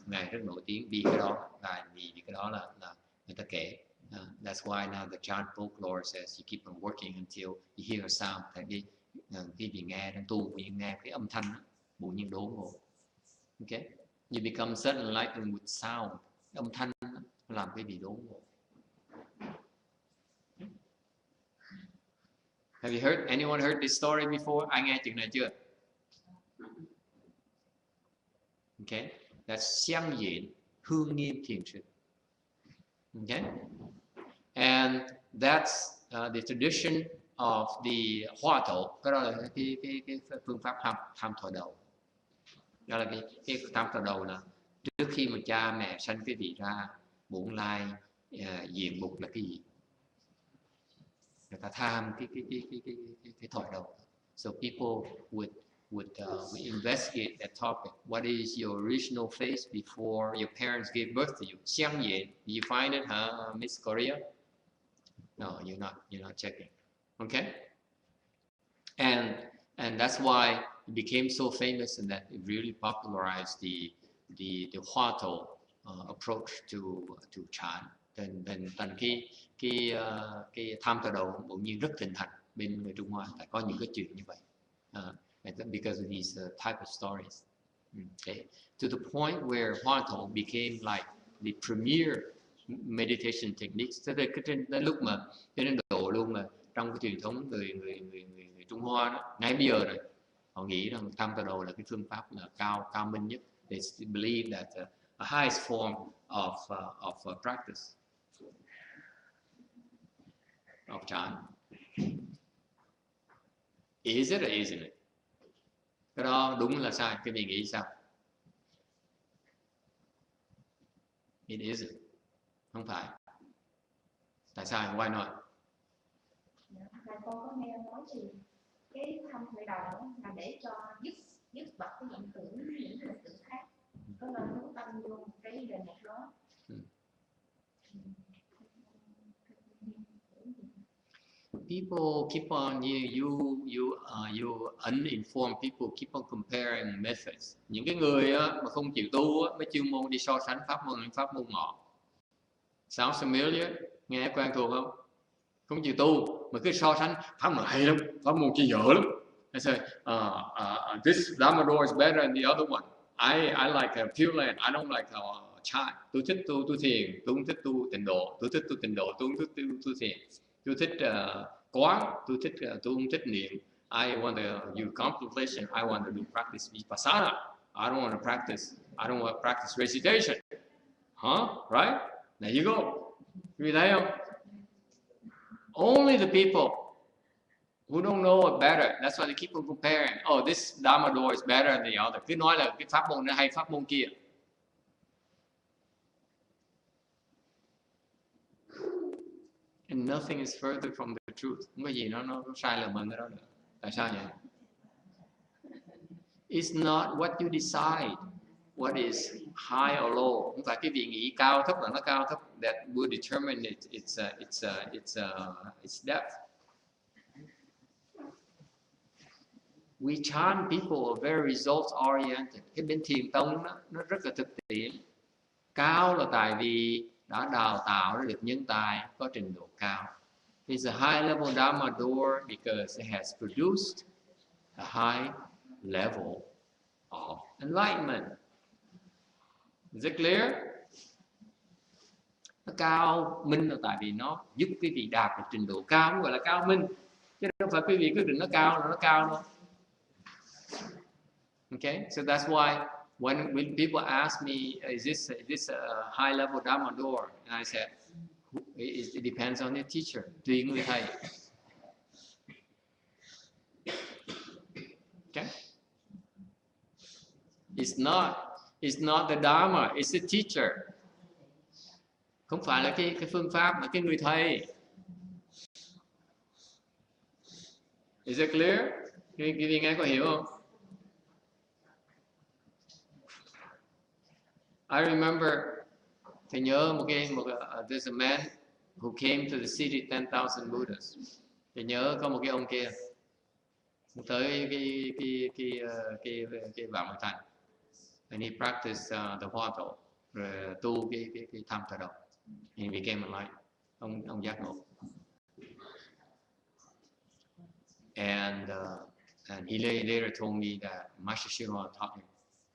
Ngài rất nổi tiếng vì cái đó, vì cái đó là người ta kể. That's why now the chant folklore says you keep on working until you hear a sound. Tại vì khi bị nghe đang tu, bị nghe cái âm thanh đó, bỗng nhiên đốn ngộ. Okay, you become suddenly enlightened with sound. Âm thanh đó, làm cái bị đốn ngộ. Have you heard? Anyone heard this story before? Ai nghe chuyện này chưa? Okay, that's Xiang Yin, Hương Nghiêm Thiền Sư. Okay, and that's the tradition of the Hoa Tổ. Cái đó là cái phương pháp tham thọ đầu. Đó là cái tham thọ đầu là trước khi mà cha mẹ sanh cái vị ra, bổn lai diện mục là cái gì? Người ta tham cái thọ đầu. So people would investigate that topic. What is your original face before your parents gave birth to you? Xiang Yi, you find it, Miss Korea? No, you're not checking. Okay, and that's why it became so famous, and that it really popularized the Hoa To approach to chant. Then cái tham thọ đầu bỗng nhiên rất thịnh hành bên người Trung Hoa, tại có những cái chuyện như vậy. Because of these type of stories. Okay, to the point where Hoa To became like the premier meditation techniques. Thế đến lúc mà đến độ luôn mà trong cái truyền thống người Trung Hoa đó, ngay bây giờ này họ nghĩ rằng tham thọ đầu là cái phương pháp là cao minh nhất. They believe that the highest form of practice of chant. Is it or isn't it? Cái đó đúng là sai, cái mình nghĩ sao? It isn't. Không phải. Tại sao? Why not? Con có nghe nói thì cái tham thọ đầu là để cho dứt bật cái vọng tưởng, những vọng tưởng khác, có là hướng tâm vô cái đề mục đó. People keep on you uninformed people keep on comparing methods. Những cái người mà không chịu tu mới chuyên môn đi so sánh pháp môn ngọ. Sounds familiar? Nghe quen thuộc không? Không chịu tu mà cứ so sánh pháp môn hay lắm, pháp môn kia dở lắm. I say this Dharma door is better than the other one. I like Pure Land. I don't like Chai. Tôi thích tu thiền, tôi không thích tu tịnh độ. Tôi thích tu tịnh độ, tôi không thích tu thiền. Tôi thích quán, tôi không thích niệm. I want to do contemplation. I want to do practice vipassana. I don't want to practice. I don't want to practice recitation. Huh? Right? There you go. Quý vị thấy không? Only the people who don't know it better. That's why they keep on comparing. Oh, this Dharma door is better than the other. Cứ nói là cái pháp môn này hay pháp môn kia. And nothing is further from the truth. Không có gì nó sai lầm hơn cái đó nữa. Tại sao vậy? It's not what you decide. What is high or low? Không phải cái vị nghĩ cao thấp là nó cao thấp. That will determine its depth. We chant people are very results oriented. Cái bên thiền tông nó rất là thực tiễn. Cao là tại vì đã đào tạo được nhân tài có trình độ cao. It's a high level Dharma door because it has produced a high level of enlightenment. Is it clear? Nó cao minh là tại vì nó giúp quý vị đạt được trình độ cao, không gọi là cao minh. Chứ không phải quý vị cứ định nó cao là nó cao đâu. Okay, so that's why when people ask me, is this a high level Dharma door? And I said, it depends on your teacher. Tùy người thầy. Okay, it's not the Dharma, it's the teacher. Không phải là cái phương pháp mà cái người thầy. Is it clear? Quý vị nghe có hiểu không? I remember, thầy nhớ there's a man who came to the city 10,000 Buddhas. Thầy nhớ có một cái ông kia tới cái Vạn Hội Thành, and he practiced the Hoa Tổ, rồi tu cái tham thờ độc. He became enlightened. Ông giác ngộ. And he later told me that Master Shihua taught him.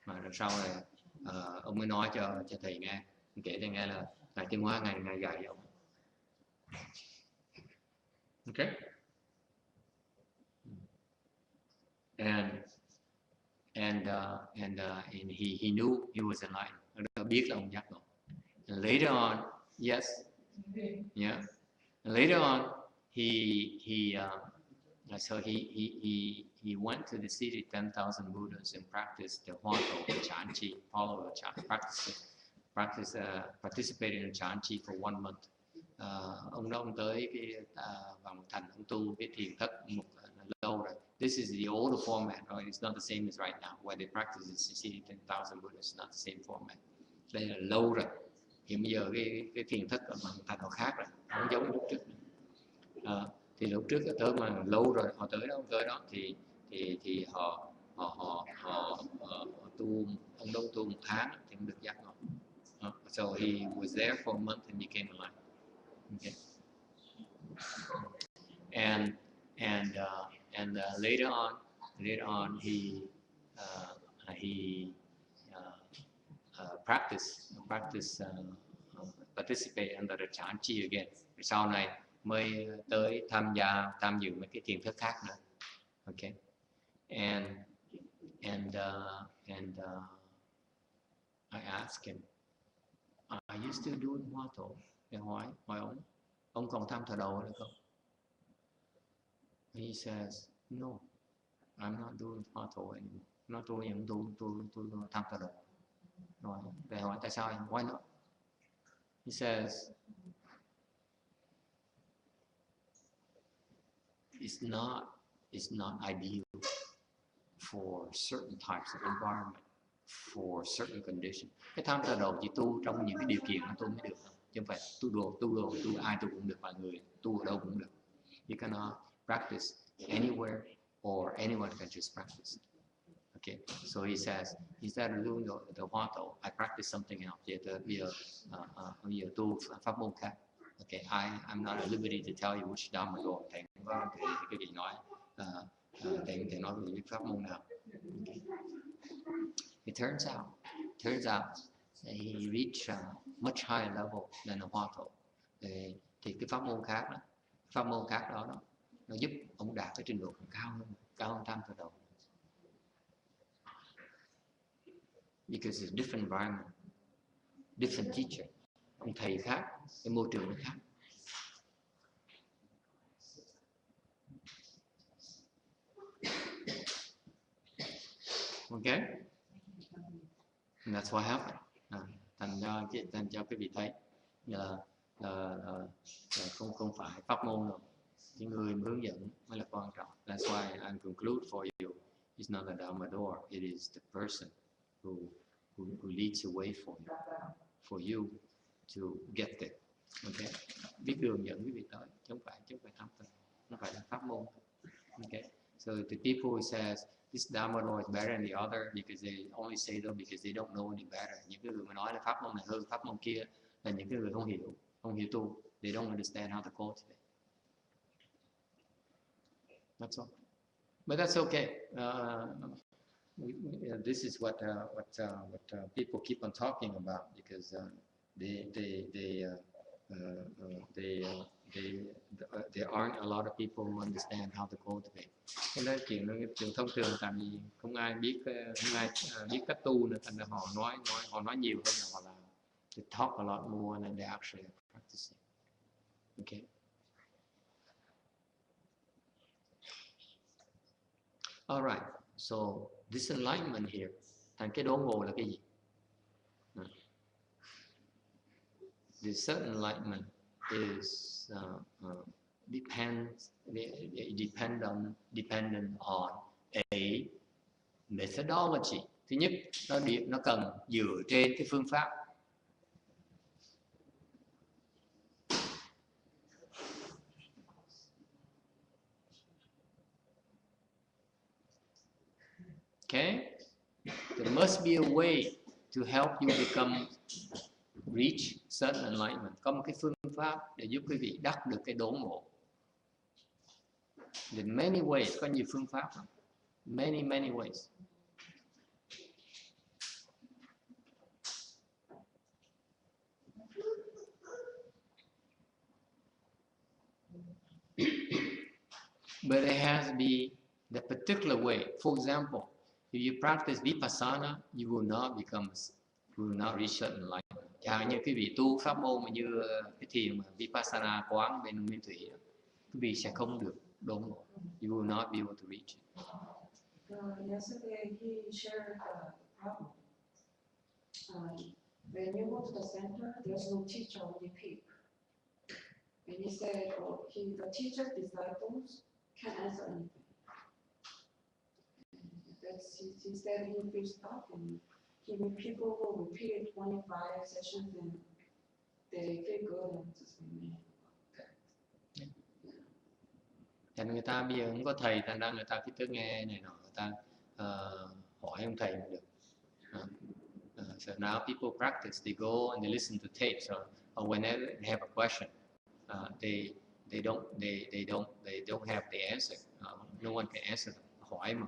Mà sau này ông mới nói cho thầy nghe, kể thầy nghe là Ngài Tiên Hóa ngày dạy ông. Okay. And he knew he was enlightened. Ông biết là ông giác ngộ. And later on, yes, yeah. And later on, he went to the city 10,000 Buddhas and practiced the Hoa Tổ and Chan Chi, follow the Chan, participated in Chan Chi for 1 month. Ông tới cái Vạn Hội Thành, ông tu cái thiền thất một lâu rồi. This is the older format, right? It's not the same as right now, where they practice in the city 10,000 Buddhas. It's not the same format. Đây là lâu rồi. Thì bây giờ cái thiền thất ở Vạn Hội Thành nó khác rồi, không giống lúc trước nữa. Thì lúc trước tới mà lâu rồi họ tới đó thì họ tu, ông đông tu 1 tháng thì cũng được giác ngộ. So he was there for a month and became enlightened. Okay. And later on he participate under the Chan Chi again. Sau này mới tới tham dự mấy cái thiền thất khác nữa. Okay. And I asked him, are you still doing Hoa Tổ? Để hỏi ông còn tham thờ đầu nữa không? He says, no, I'm not doing Hoa Tổ anymore. Nó tôi tham thờ đầu. Rồi, để hỏi tại sao? Why not? He says, it's not ideal for certain types of environment, for certain conditions. Cái tham thờ đầu chỉ tu trong những cái điều kiện mà tu mới được, chứ không phải tu ai tu cũng được, mọi người tu ở đâu cũng được. You cannot practice anywhere, or anyone can just practice. Okay, so he says, instead of doing the Hoa Tổ, I practice something else. Bây giờ tu pháp môn khác. Okay, I'm not at liberty to tell you which Dharma door. Thầy không có cái gì nói. Thầy nói về pháp môn nào. Okay. It turns out that he reached a much higher level than the Hoa Tổ. Thì cái pháp môn khác đó nó giúp ông đạt cái trình độ cao hơn tham thờ đầu. because it's different environment, different teacher. Ông thầy khác, cái môi trường nó khác. Okay, and that's what happened. Thành cho quý vị thấy là không phải pháp môn đâu, cái người hướng dẫn mới là quan trọng. That's why I conclude for you, it's not a Dharma door, it is the person who leads the way for you to get there. Okay, biết đường dẫn quý vị tới, chứ không phải tâm tình, không phải là pháp môn. Okay, so the people who says this Dharma door is better than the other because they only say so because they don't know any better. Những cái người mà nói là pháp môn này hơn pháp môn kia là những cái người không hiểu tu. They don't understand how to cultivate. That's all. But that's okay. This is what people keep on talking about because there aren't a lot of people who understand how to cultivate. Cái đó chuyện thông thường, tại vì không ai biết cách tu nữa, thành ra họ nói nhiều hơn là họ làm. They talk a lot more than they actually are practicing. Okay. All right. So this enlightenment here, thành cái đốn ngộ là cái gì? The certain enlightenment is dependent on a methodology. Thứ nhất, nó cần dựa trên cái phương pháp. Okay, there must be a way to help you reach certain enlightenment. Có một cái phương pháp để giúp quý vị đắc được cái đốn ngộ. There are many ways, có nhiều phương pháp, many ways. But it has to be the particular way. For example, if you practice vipassana, you will not reach certain enlightenment. Chẳng hạn như quý vị tu pháp môn mà như cái thiền mà vipassana quán bên nguyên thủy, quý vị sẽ không được đốn ngộ. You will not be able to reach it. Yesterday he shared a problem. When you go to the center, there's no teacher, only people. And he said, the teacher's disciples can't answer anything. Instead he feels stuck, and he meet people who repeated 25 sessions and they feel good and just remain. Thành người ta bây giờ không có thầy, thành ra người ta cứ nghe này nọ, người ta hỏi ông thầy được. So now people practice, they go and they listen to tapes, or whenever they have a question, they don't have the answer. No one can answer them. Hỏi mà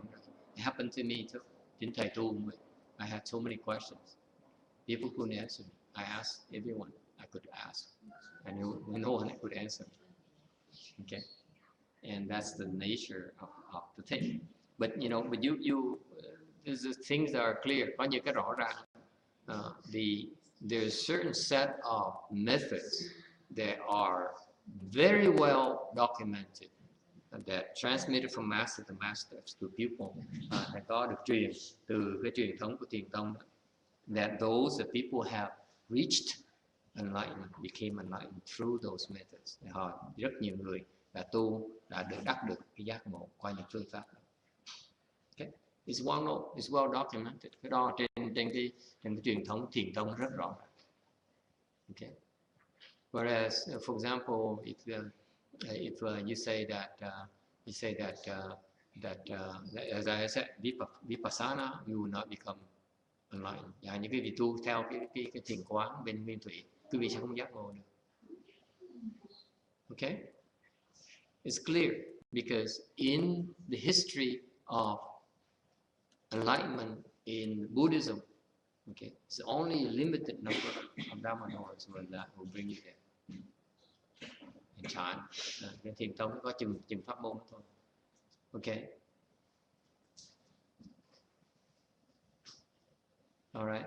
it happened to me too. Chính thầy tu I had so many questions. People couldn't answer me. I asked everyone I could ask, and no one could answer me. Okay, and that's the nature of the thing. But you there's things that are clear. Có những cái rõ ràng. There's certain set of methods that are very well documented, that transmitted from master to master to pupil, có được truyền từ cái truyền thống của thiền tông, that those that people have reached enlightenment, became enlightened through those methods. Họ rất nhiều người đã đắc được cái giác ngộ qua những phương pháp đó. Okay, it's well documented. Cái đó trên cái truyền thống thiền tông rất rõ ràng. Okay, whereas for example, if you say that as I said, vipassana, you will not become enlightened. Và những cái vị tu theo cái thiền quán bên nguyên thủy, quý vị sẽ không giác ngộ được. Okay, it's clear because in the history of enlightenment in Buddhism, okay, it's only a limited number of Dharma doors that will bring you there. In China, cái thiền tông có chừng pháp môn thôi. Okay. All right.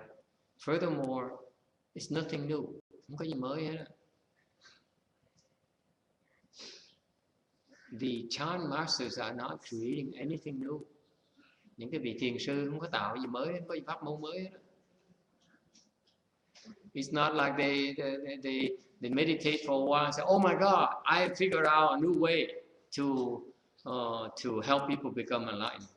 Furthermore, it's nothing new. Không có gì mới hết. The Chan masters are not creating anything new. Những cái vị thiền sư không có tạo gì mới, không có gì pháp môn mới hết. It's not like they meditate for a while and say, "Oh my God, I figured out a new way to help people become enlightened."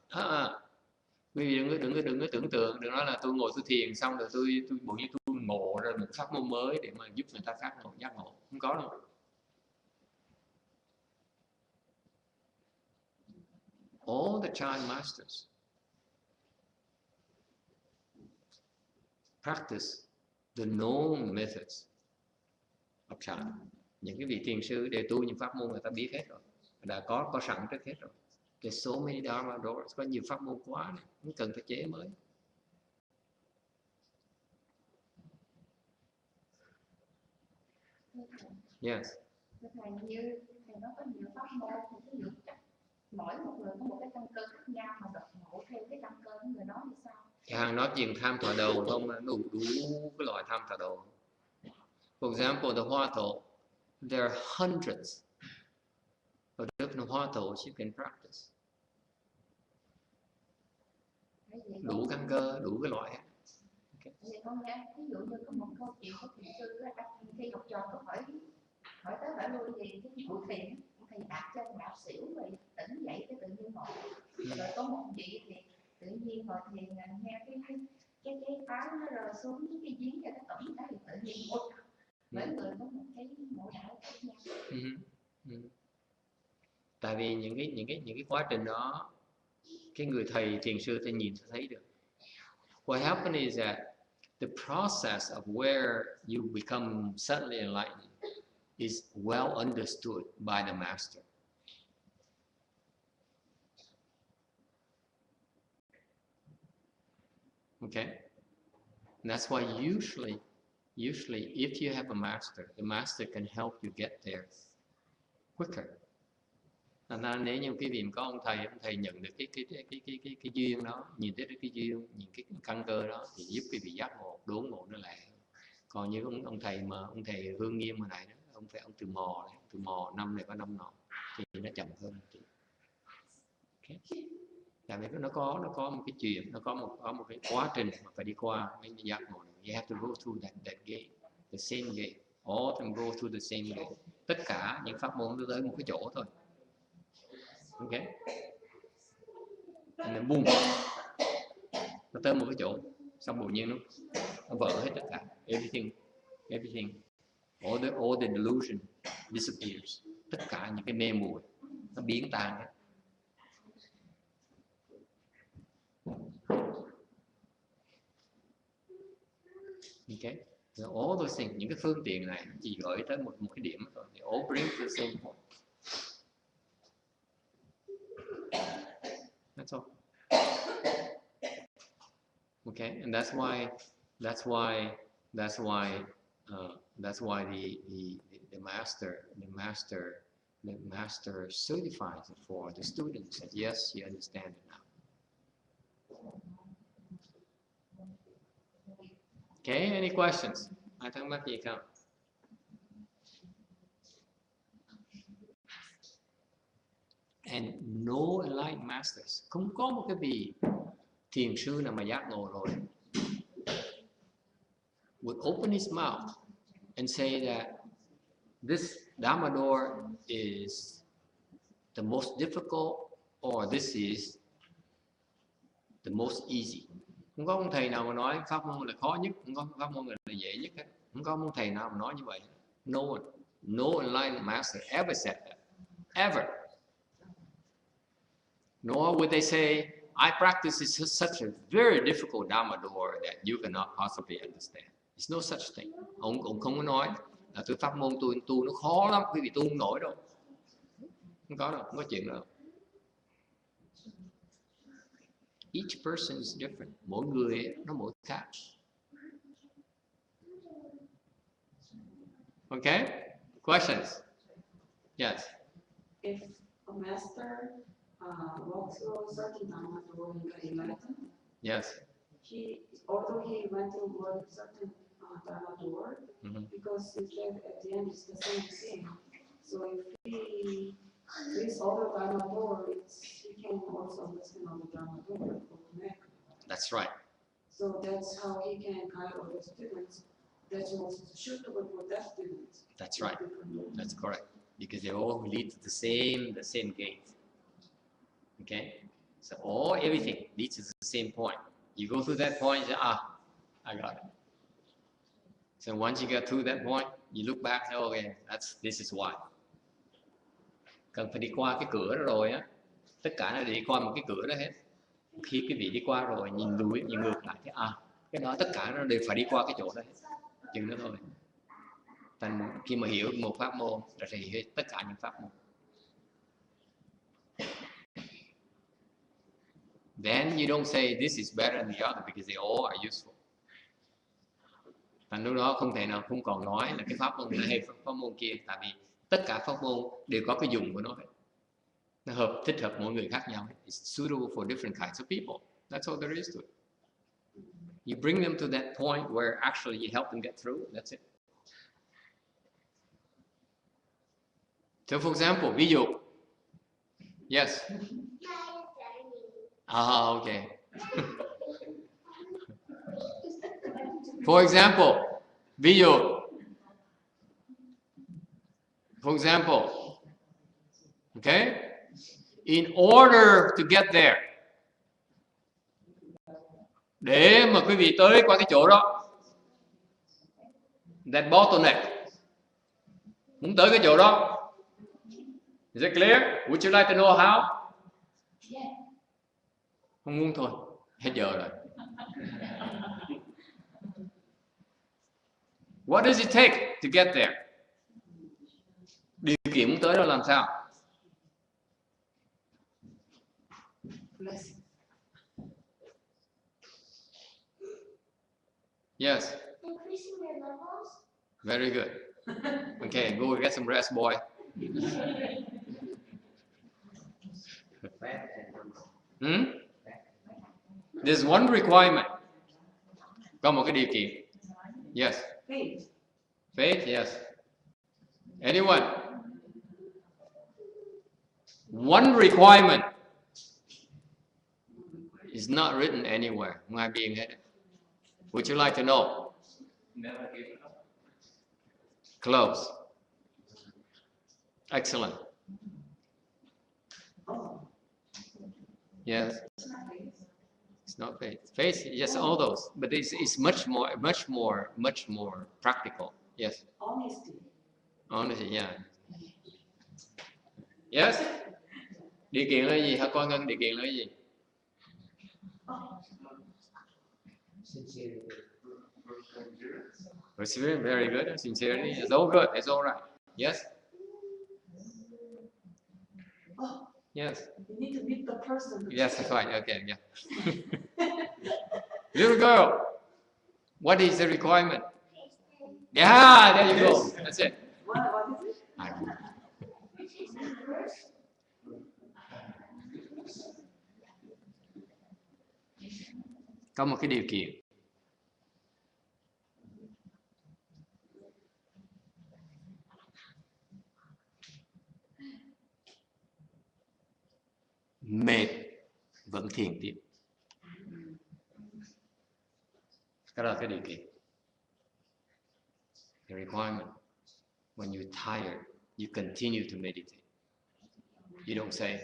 Quý vị đừng có tưởng tượng, đừng nói là tôi ngồi tôi thiền xong rồi tôi bỗng nhiên tôi ngộ ra một pháp môn mới để mà giúp người ta giác ngộ. Không có đâu. All the Chan masters practice the known methods of Chan. Những cái vị thiền sư đều tu những pháp môn người ta biết hết rồi, đã có sẵn trước hết rồi. There's so many Dharma doors, có nhiều pháp môn quá này, không cần phải chế mới. Yes. Thầy như thầy nói có nhiều pháp môn thì ví dụ mỗi một người có một cái căn cơ khác nhau mà độc ngộ theo cái căn cơ của người đó thì sao? Hàng nói chuyện tham thọ đầu không, đủ cái loại tham thọ đầu. For example, the Hoa Tổ, there are hundreds of different Hoa Tổ you can practice. Đủ căn cơ, đủ cái loại. Vậy con nghe, ví dụ như có một câu chuyện của thiền sư khi học trò có hỏi tới hỏi lui gì cái buổi thiền thầy đạt cho đạo xỉu rồi tỉnh dậy cái tự nhiên ngộ. Rồi có một vị thì tự nhiên ngồi thiền nghe cái táo nó rơi xuống cái giếng cho cái tổng cái thì tự nhiên một mỗi người có một cái ngộ đạo khác nhau. Tại vì những cái quá trình đó cái người thầy thiền sư ta nhìn thấy được. What happened is that the process of where you become suddenly enlightened is well understood by the master. Okay? And that's why usually if you have a master, the master can help you get there quicker. Nên nếu như quý vị có ông thầy nhận được cái duyên đó, nhìn thấy cái duyên, nhìn cái căn cơ đó thì giúp quý vị giác ngộ, đốn ngộ nó lẹ. Còn như ông thầy Hương Nghiêm hồi này đó, ông từ mò năm này có năm nọ thì nó chậm hơn một chút. Okay. Tại vì nó có một cái chuyện, nó có một cái quá trình mà phải đi qua mới giác ngộ. You have to go through that gate, the same gate. All of them go through the same gate. Tất cả những pháp môn tới một cái chỗ thôi. Okay. And then boom, nó tới một cái chỗ, xong tự nhiên nó vỡ hết tất cả, everything, all the delusion disappears, tất cả những cái mê muội nó biến tan hết. Okay. So all those things, những cái phương tiện này chỉ gửi tới một cái điểm thôi, they all bring to the same point. That's all. Okay, and that's why the master certifies it for the students that yes, you understand it now. Okay, any questions? Ai thắc mắc gì không? And no enlightened masters, không có một cái vị thiền sư nào mà giác ngộ rồi would open his mouth and say that this Dharma door is the most difficult or this is the most easy. Không có ông thầy nào mà nói pháp môn là khó nhất, không có pháp môn là dễ nhất hết. Không có ông thầy nào mà nói như vậy. No enlightened master ever said that. Ever. Nor would they say, I practice such a very difficult Dharma door that you cannot possibly understand. There's no such thing. Ông không có nói là tôi pháp môn tôi tu nó khó lắm, quý vị tu không nổi đâu. Không có đâu, không có chuyện đâu. Each person is different. Mỗi người nó mỗi khác. Okay? Questions? Yes. If a master walks through a certain Dharma door and got enlightened, Yes. although he went through one certain Dharma door, because he said at the end it's the same thing. So if he reads other Dharma door, he can also understand on the Dharma door automatically. That's right. So that's how he can guide other students. That's most suitable for that student. That's right. That's correct. Because they all lead to the same gate. Okay? So everything leads to the same point. You go through that point, you say, I got it. So once you get through that point, you look back, say, okay, this is why. Cần phải đi qua cái cửa đó rồi á, tất cả nó đi qua một cái cửa đó hết. Khi quý vị đi qua rồi, nhìn ngược lại, cái đó tất cả nó đều phải đi qua cái chỗ đó hết. Chừng đó thôi. Thành khi mà hiểu một pháp môn, là sẽ hiểu tất cả những pháp môn. Then you don't say this is better than the other because they all are useful. Thành lúc đó không còn nói là cái pháp môn này hay pháp môn kia, tại vì tất cả pháp môn đều có cái dùng của nó hết. Nó thích hợp mỗi người khác nhau. It's suitable for different kinds of people. That's all there is to it. You bring them to that point where actually you help them get through. That's it. So for example, ví dụ. Yes. Okay. For example, ví dụ. For example, okay? In order to get there, để mà quý vị tới qua cái chỗ đó, that bottleneck, muốn tới cái chỗ đó, is it clear? Would you like to know how? Không muốn thôi, hết giờ rồi. What does it take to get there? Điều kiện muốn tới đó làm sao? Yes. Increasing their levels. Very good. Okay, go get some rest, boy. There's one requirement. Có một cái điều kiện. Yes. Faith. Faith, yes. Anyone? One requirement is not written anywhere. Không ai biên hết. Would you like to know? Never give up. Close. Excellent. Yes. It's not faith. Faith, yes, all those, but it's much more practical. Yes. Honesty. Honesty, yeah. Yes. Điều kiện là gì hả con Ngân? Điều kiện là gì? Perseverance, very good. Sincerity, it's all good. It's all right. Yes. Yes. You need to meet the person. Yes, that's right. Okay, yeah. Little girl, what is the requirement? Yeah, there you go. That's it. What is it? I don't know. Có một cái điều kiện. Mệt vẫn thiền tiếp. Cái đó là cái điều kiện. The requirement. When you're tired, you continue to meditate. You don't say,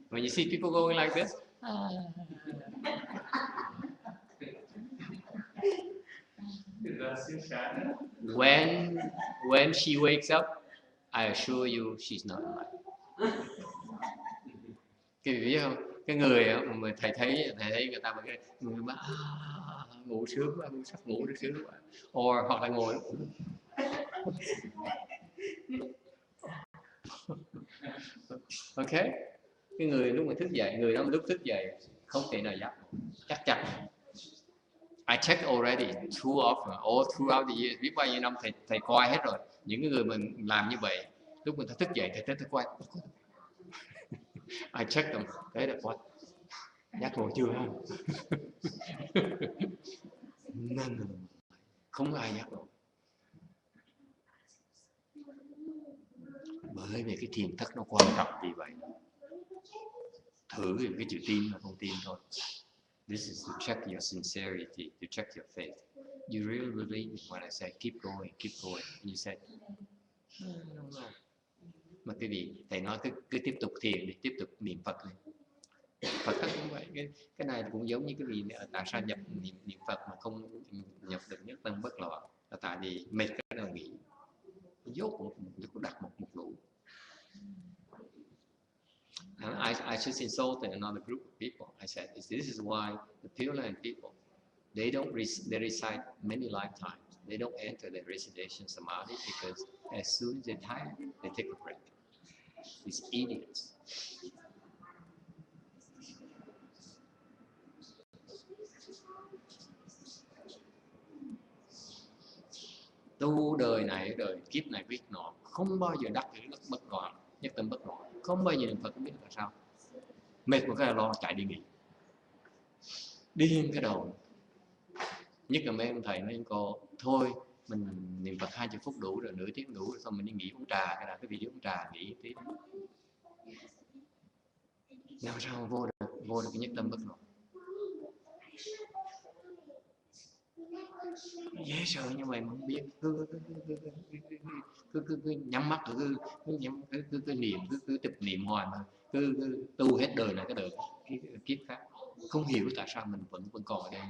when you see people going like this, when she wakes up, I assure you she's not alive. Cái vị biết không? Cái người mà thầy thấy người ta mà cái người mà ngủ sướng quá, sắp ngủ được sướng quá, hoặc là ngồi ok, cái người lúc mà thức dậy, người đó lúc thức dậy không thể nào dám, chắc chắn. I checked already too often, all throughout the years. Biết bao nhiêu năm thầy coi hết rồi. Những cái người mình làm như vậy, lúc mình ta thức dậy, thầy tới quay. I check them. Thế là what? Giác ngộ chưa không? None of them. Không ai giác ngộ. Bởi vì cái thiền thất nó quan trọng vì vậy. Thử cái chữ tin mà không tin thôi. This is to check your sincerity, to check your faith. You really believe when I say keep going, keep going. And you say, no. Mà cái gì? Thầy nói cứ tiếp tục thiền đi, tiếp tục niệm Phật đi. Phật cũng vậy. Cái này cũng giống như cái gì nữa. Tại sao nhập niệm Phật mà không nhập được nhất tâm bất loạn? Là tại vì mệt cái nào nghỉ. Dốt cũng đặt một lũ. And I just insulted another group of people. I said, this is why the Pure Land people, they recite many lifetimes. They don't enter the recitation samadhi because as soon as they're tired, they take a break. These idiots. Tu đời này, đời kiếp này biết nọ, không bao giờ đắc được bất loạn, nhất tâm bất loạn, không bao giờ niệm Phật, không biết là sao. Mệt một cái là lo chạy đi nghỉ, điên cái đầu. Nhất là mấy ông thầy mấy ông cô, thôi mình niệm Phật 20 phút đủ rồi, nửa tiếng đủ rồi, xong mình đi nghỉ uống trà, cái là cái vị uống trà nghỉ tí. Làm sao vô được cái nhất tâm bất loạn. Dễ sợ như vậy mà không biết, cứ nhắm mắt cứ niệm, cứ tập niệm hoài mà cứ tu hết đời này cái đời cái kiếp khác, không hiểu tại sao mình vẫn còn ở đây.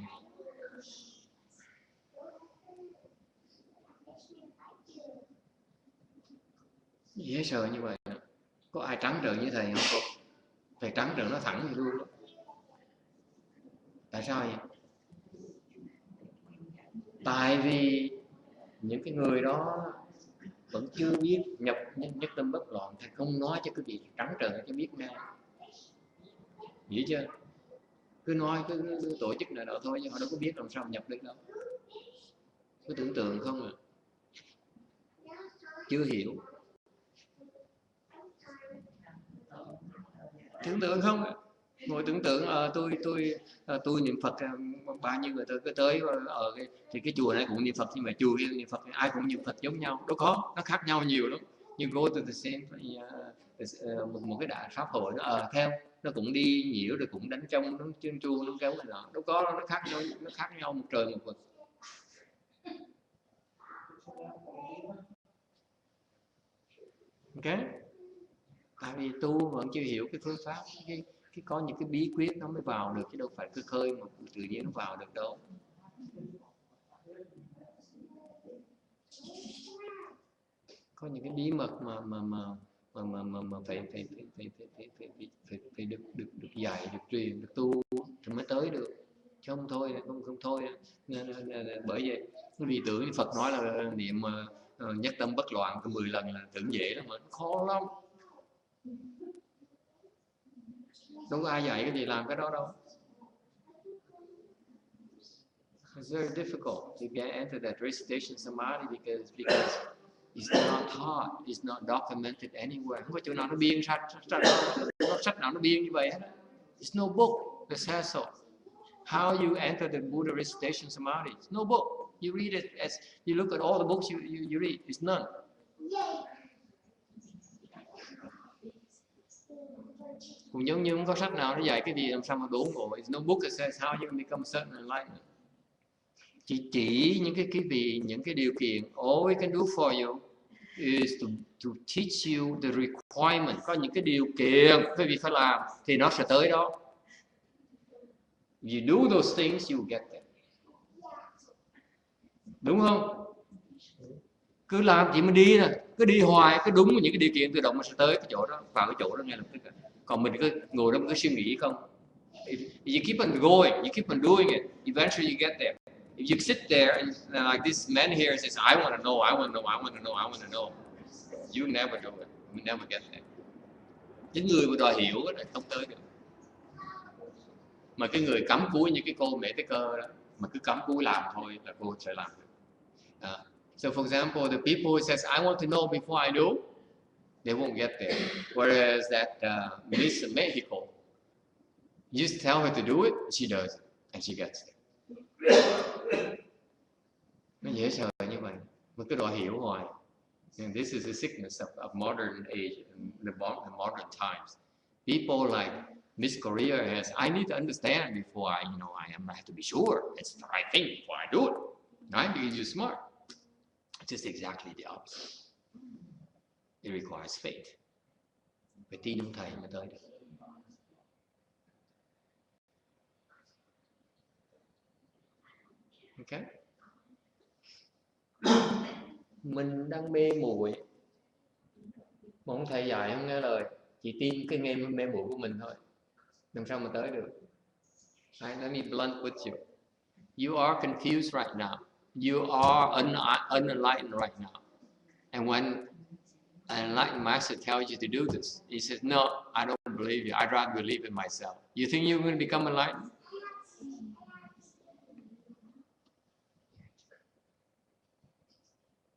Dễ sợ như vậy. Có ai trắng trợn như thầy không? Thầy trắng trợn nó thẳng như luôn đó. Tại sao vậy? Tại vì những cái người đó vẫn chưa biết nhập nhất tâm bất loạn, thầy không nói cho cái gì trắng trợn cho biết ngay, hiểu chưa? Cứ nói cứ tổ chức này đó thôi, nhưng họ đâu có biết làm sao nhập được đâu. Cứ tưởng tượng không à, chưa hiểu. Tưởng tượng không à? Ngồi tưởng tượng tôi niệm Phật bao nhiêu người cứ tới ở thì cái chùa này cũng niệm Phật, nhưng mà chùa kia niệm Phật ai cũng niệm Phật giống nhau, đâu có, nó khác nhau nhiều lắm. Nhưng go to the same một cái đại pháp hội nó theo nó cũng đi nhiễu rồi cũng đánh trong nó chân chuông nó kéo mình đâu có, nó khác nhau một trời một vực. Ok, tại vì tu vẫn chưa hiểu cái phương pháp, cái có những cái bí quyết nó mới vào được, chứ đâu phải cứ khơi mà tự nhiên nó vào được đâu. Có những cái bí mật mà phải được dạy, được truyền, được tu thì mới tới được, chứ không thôi không thôi. Bởi vậy vì tưởng Phật nói là niệm nhất tâm bất loạn 10 lần là tưởng dễ lắm mà khó lắm. Đâu có ai dạy cái gì làm cái đó đâu. It's very difficult to get into that recitation samadhi because it's not taught, it's not documented anywhere. Không có chỗ nào nó biên sách nào nó biên như vậy hết. It's no book that says so. How you enter the Buddha recitation samadhi? It's no book. You read it as you look at all the books you read. It's none. Cũng giống như không có sách nào nó dạy cái gì làm sao mà đốn ngộ. It's no book that says how you become certain enlightenment. Chỉ những cái điều kiện. All we can do for you is to teach you the requirement. Có những cái điều kiện quý vị phải làm thì nó sẽ tới đó. You do those things, you get there. Đúng không? Cứ làm chỉ mình đi thôi, cứ đi hoài, cứ đúng những cái điều kiện tự động mà sẽ tới cái chỗ đó, vào cái chỗ đó ngay lập tức. Còn mình cứ ngồi đó mình cứ suy nghĩ không. If you keep on going, you keep on doing it, eventually you get there. If you sit there and like this man here says, I want to know, I want to know, I want to know, I want to know, you never do it, you never get there. Những người mà đòi hiểu đó không tới được. Mà cái người cắm cúi như cái cô Mẹ Tế Cơ đó, mà cứ cắm cúi làm thôi là cô sẽ làm được. So for example, the people who says, I want to know before I do, They won't get there. Whereas that Miss Mexico, you just tell her to do it, she does it, and she gets there. Nó dễ sợ như vậy. Mà cứ đòi hiểu hoài. And this is the sickness of modern age, the modern times. People like Miss Korea has, I need to understand before I have to be sure it's the right thing before I do it. Right? Because you're smart. It's just exactly the opposite. It requires faith. Phải tin ông thầy mới tới được. Okay? Mình đang mê muội, mà ông thầy dạy không nghe lời, chỉ tin cái nghe mê muội của mình thôi, làm sao mà tới được? Right? Let me blunt with you. You are confused right now. You are unenlightened right now. And when an enlightened master tells you to do this, he says, no, I don't believe you. I'd rather believe in myself. You think you're going to become enlightened?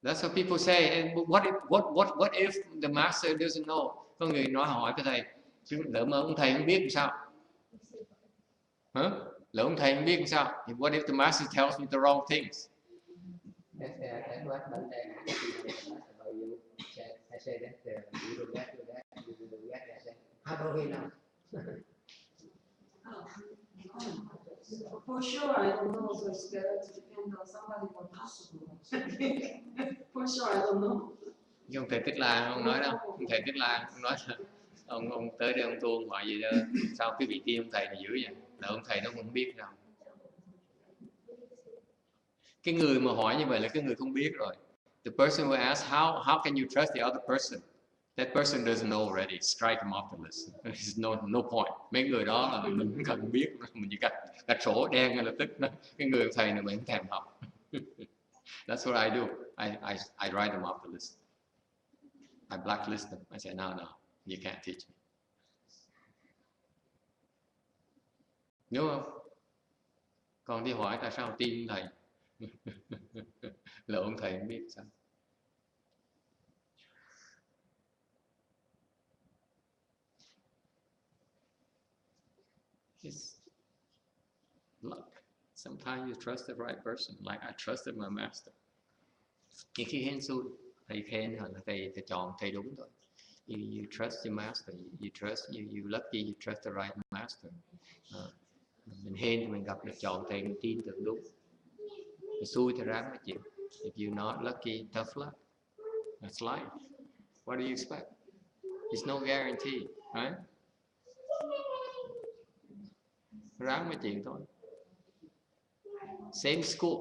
That's what people say. And what if the master doesn't know? Có người nói hỏi cái thầy, lỡ mà ông thầy không biết làm sao? Hả? Lỡ ông thầy không biết làm sao? What if the master tells me the wrong things? For sure, I don't know, so it's better to depend on somebody more possible. For sure, I don't know. Nhưng ông thầy Thích Lan không nói đâu. Ông thầy Thích Lan không nói là ông tới đây ông tu hỏi gì đó, sao cái vị tiên ông thầy này dữ vậy? Là ông thầy nó không biết đâu. Cái người mà hỏi như vậy là cái người không biết rồi. The person who asks how can you trust the other person? That person doesn't know already. Strike him off the list. There's no point. Mấy người đó là mình không cần biết, mình chỉ gạch sổ đen ngay lập tức. Cái người thầy này mình không thèm học. That's what I do. I write them off the list. I blacklist them. I say, no, you can't teach me. Đúng không? Còn đi hỏi tại sao tin thầy? Là ông thầy không biết sao. It's luck. Sometimes you trust the right person, like I trusted my master. Những khi hên xui, thầy khen hoặc là thầy chọn thầy đúng rồi. You trust your master. You trust you lucky. You trust the right master. Mình hên thì mình gặp được chọn thầy mình tin tưởng đúng. Mình xui thì ráng mà chịu. If you're not lucky, tough luck. That's life. What do you expect? There's no guarantee, right? Ráng mà chịu thôi. Same school.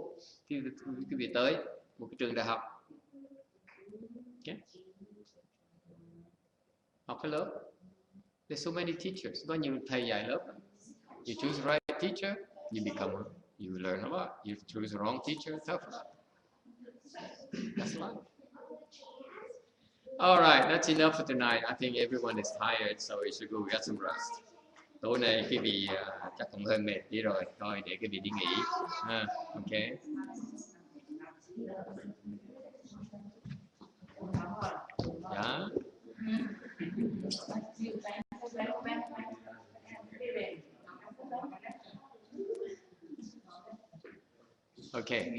Cái việc tới một cái trường đại học. Okay. Học cái lớp. There's so many teachers. Có nhiều thầy dạy lớp. You choose the right teacher, you learn a lot. You choose the wrong teacher, tough luck. That's life. All right, that's enough for tonight. I think everyone is tired, so we should go get some rest. Tối nay cái vị chắc cũng hơi mệt đi rồi. Thôi để cái vị đi nghỉ. Okay. Yeah. Okay.